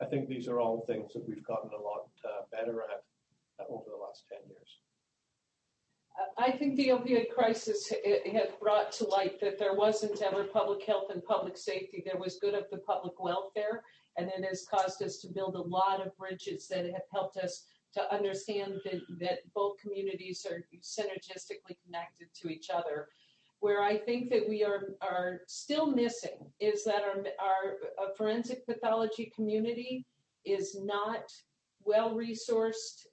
I think these are all things that we've gotten a lot better at over the last 10 years. I think the opioid crisis has brought to light that there wasn't ever public health and public safety. There was good of the public welfare, and it has caused us to build a lot of bridges that have helped us to understand that both communities are synergistically connected to each other. Where I think that we are still missing is that our forensic pathology community is not well resourced.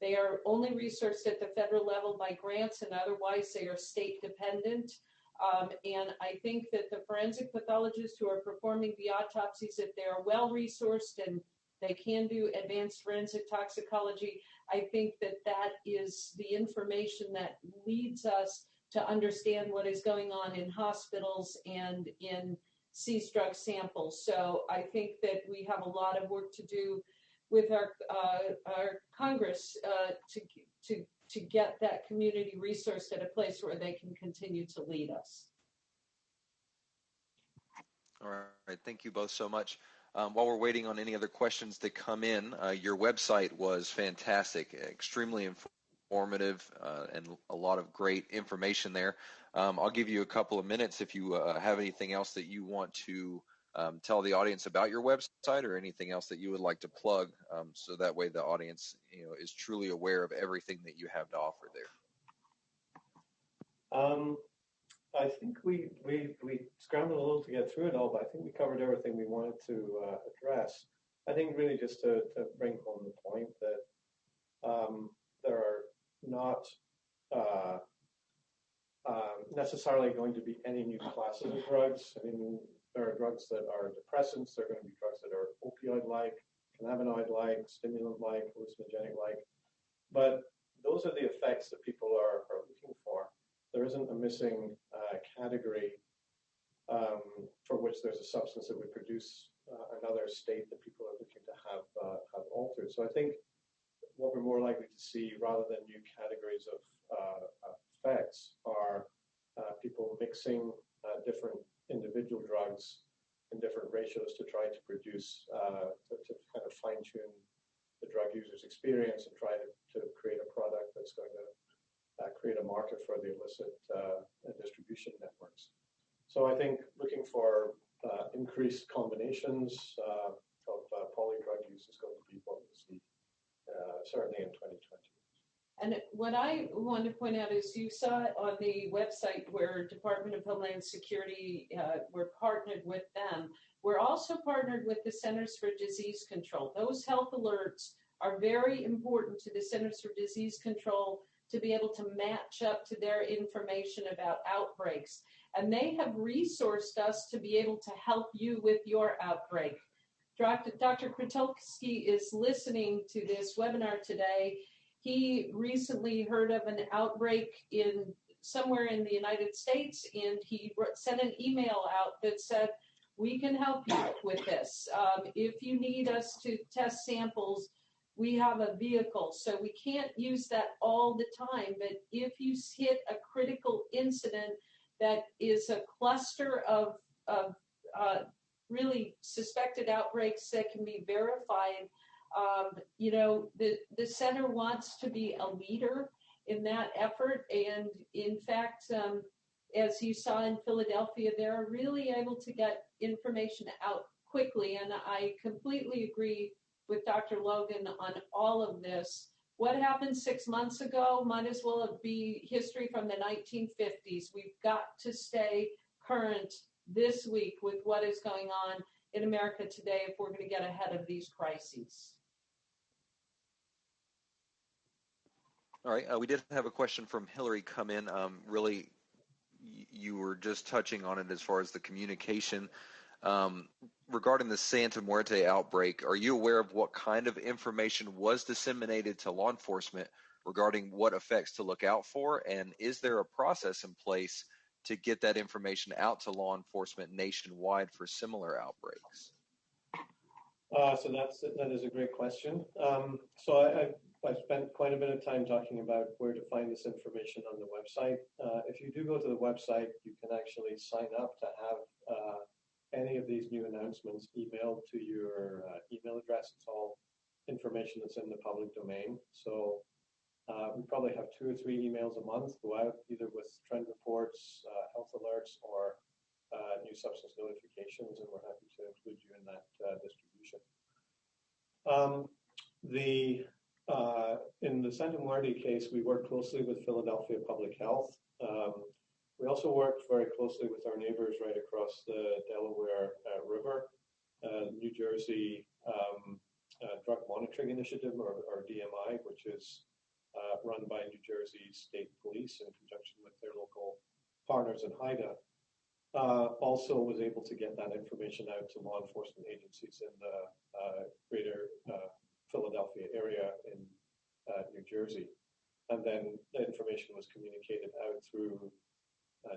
They are only resourced at the federal level by grants, and otherwise they are state dependent. And I think that the forensic pathologists who are performing the autopsies, if they are well resourced and they can do advanced forensic toxicology, I think that that is the information that leads us to understand what is going on in hospitals and in seized drug samples. So I think that we have a lot of work to do with our Congress to get that community resourced at a place where they can continue to lead us. All right, thank you both so much. While we're waiting on any other questions to come in, your website was fantastic, extremely informative, and a lot of great information there. I'll give you a couple of minutes if you have anything else that you want to tell the audience about your website, or anything else that you would like to plug, so that way the audience, is truly aware of everything that you have to offer there. I think we scrambled a little to get through it all, but I think we covered everything we wanted to address. I think really just to bring home the point that there are not necessarily going to be any new classes of drugs. I mean, there are drugs that are depressants. There are going to be drugs that are opioid-like, cannabinoid-like, stimulant-like, hallucinogenic-like. But those are the effects that people are looking for. There isn't a missing category for which there's a substance that would produce another state that people are looking to have altered. So I think what we're more likely to see, rather than new categories of effects, are people mixing different individual drugs in different ratios to try to produce, to kind of fine-tune the drug user's experience and try to create a product that's going to create a market for the illicit distribution networks. So I think looking for increased combinations of PolyDrug use is going to be what we'll see certainly in 2020. And what I want to point out is you saw on the website where Department of Homeland Security, we're partnered with them. We're also partnered with the Centers for Disease Control. Those health alerts are very important to the Centers for Disease Control to be able to match up to their information about outbreaks. And they have resourced us to be able to help you with your outbreak. Dr. Kritelski is listening to this webinar today. He recently heard of an outbreak in somewhere in the United States, and he sent an email out that said, we can help you with this. If you need us to test samples, we have a vehicle. So we can't use that all the time, but if you hit a critical incident that is a cluster of really suspected outbreaks that can be verified, the center wants to be a leader in that effort. And in fact, as you saw in Philadelphia, they're really able to get information out quickly. And I completely agree with Dr. Logan on all of this. What happened 6 months ago might as well be history from the 1950s. We've got to stay current this week with what is going on in America today if we're going to get ahead of these crises. All right, we did have a question from Hillary come in. Really, you were just touching on it as far as the communication. Regarding the Santa Muerte outbreak, are you aware of what kind of information was disseminated to law enforcement regarding what effects to look out for? And is there a process in place to get that information out to law enforcement nationwide for similar outbreaks? So that is a great question. So I've spent quite a bit of time talking about where to find this information on the website. If you do go to the website, you can actually sign up to have any of these new announcements emailed to your email address. It's all information that's in the public domain. So we probably have 2 or 3 emails a month go out, either with trend reports, health alerts, or new substance notifications, and we're happy to include you in that distribution. In the Santa Muerte case, we worked closely with Philadelphia Public Health. We also worked very closely with our neighbors right across the Delaware River, New Jersey Drug Monitoring Initiative, or DMI, which is run by New Jersey State Police in conjunction with their local partners in HIDA. Also was able to get that information out to law enforcement agencies in the greater Philadelphia area in New Jersey. And then the information was communicated out through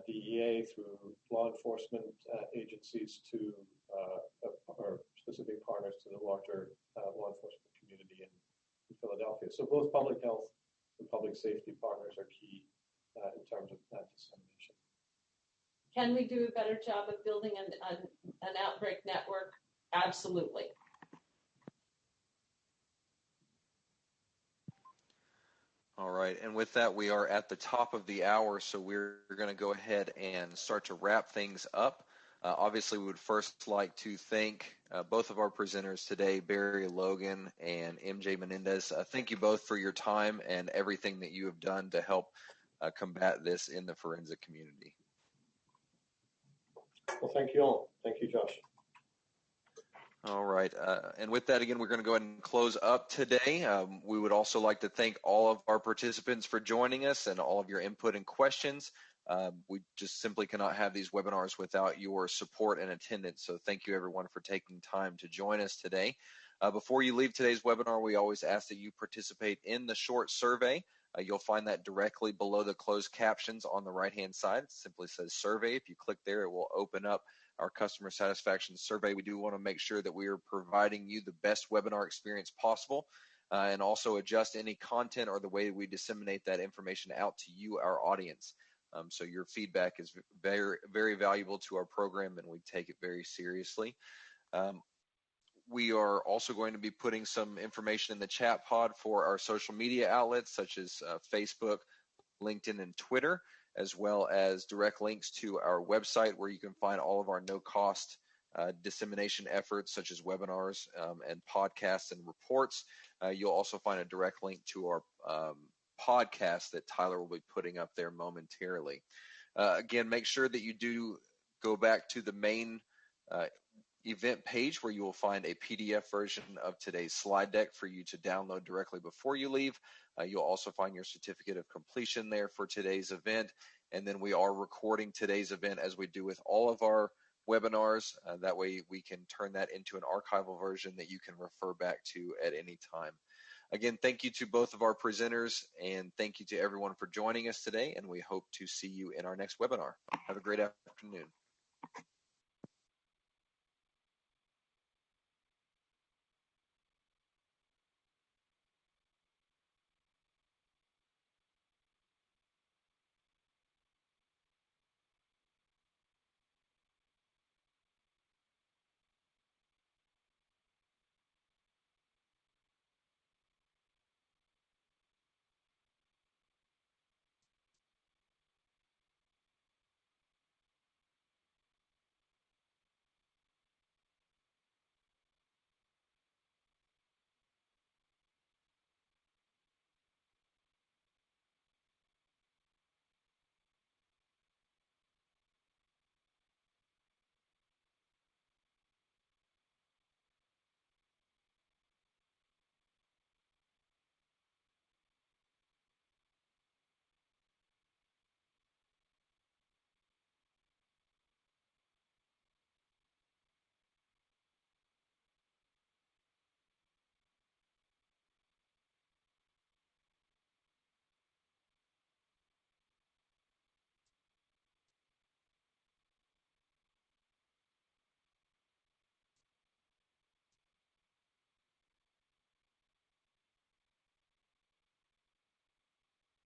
DEA, through law enforcement agencies to our specific partners to the larger law enforcement community in Philadelphia. So both public health and public safety partners are key in terms of that dissemination. Can we do a better job of building an outbreak network? Absolutely. All right, and with that, we are at the top of the hour, so we're going to go ahead and start to wrap things up. Obviously, we would first like to thank both of our presenters today, Barry Logan and MJ Menendez. Thank you both for your time and everything that you have done to help combat this in the forensic community. Well, thank you all. Thank you, Josh. All right. And with that, again, we're going to go ahead and close up today. We would also like to thank all of our participants for joining us and all of your input and questions. We just simply cannot have these webinars without your support and attendance. So thank you, everyone, for taking time to join us today. Before you leave today's webinar, we always ask that you participate in the short survey. You'll find that directly below the closed captions on the right-hand side. It simply says survey. If you click there, it will open up our customer satisfaction survey. We do want to make sure that we are providing you the best webinar experience possible and also adjust any content or the way we disseminate that information out to you, our audience. So your feedback is very, very valuable to our program, and we take it very seriously. We are also going to be putting some information in the chat pod for our social media outlets such as Facebook, LinkedIn, and Twitter, as well as direct links to our website where you can find all of our no-cost dissemination efforts such as webinars and podcasts and reports. You'll also find a direct link to our podcast that Tyler will be putting up there momentarily. Again, make sure that you do go back to the main event page where you will find a PDF version of today's slide deck for you to download directly before you leave. You'll also find your certificate of completion there for today's event. And then we are recording today's event as we do with all of our webinars. That way we can turn that into an archival version that you can refer back to at any time. Again, thank you to both of our presenters, and thank you to everyone for joining us today, and we hope to see you in our next webinar. Have a great afternoon.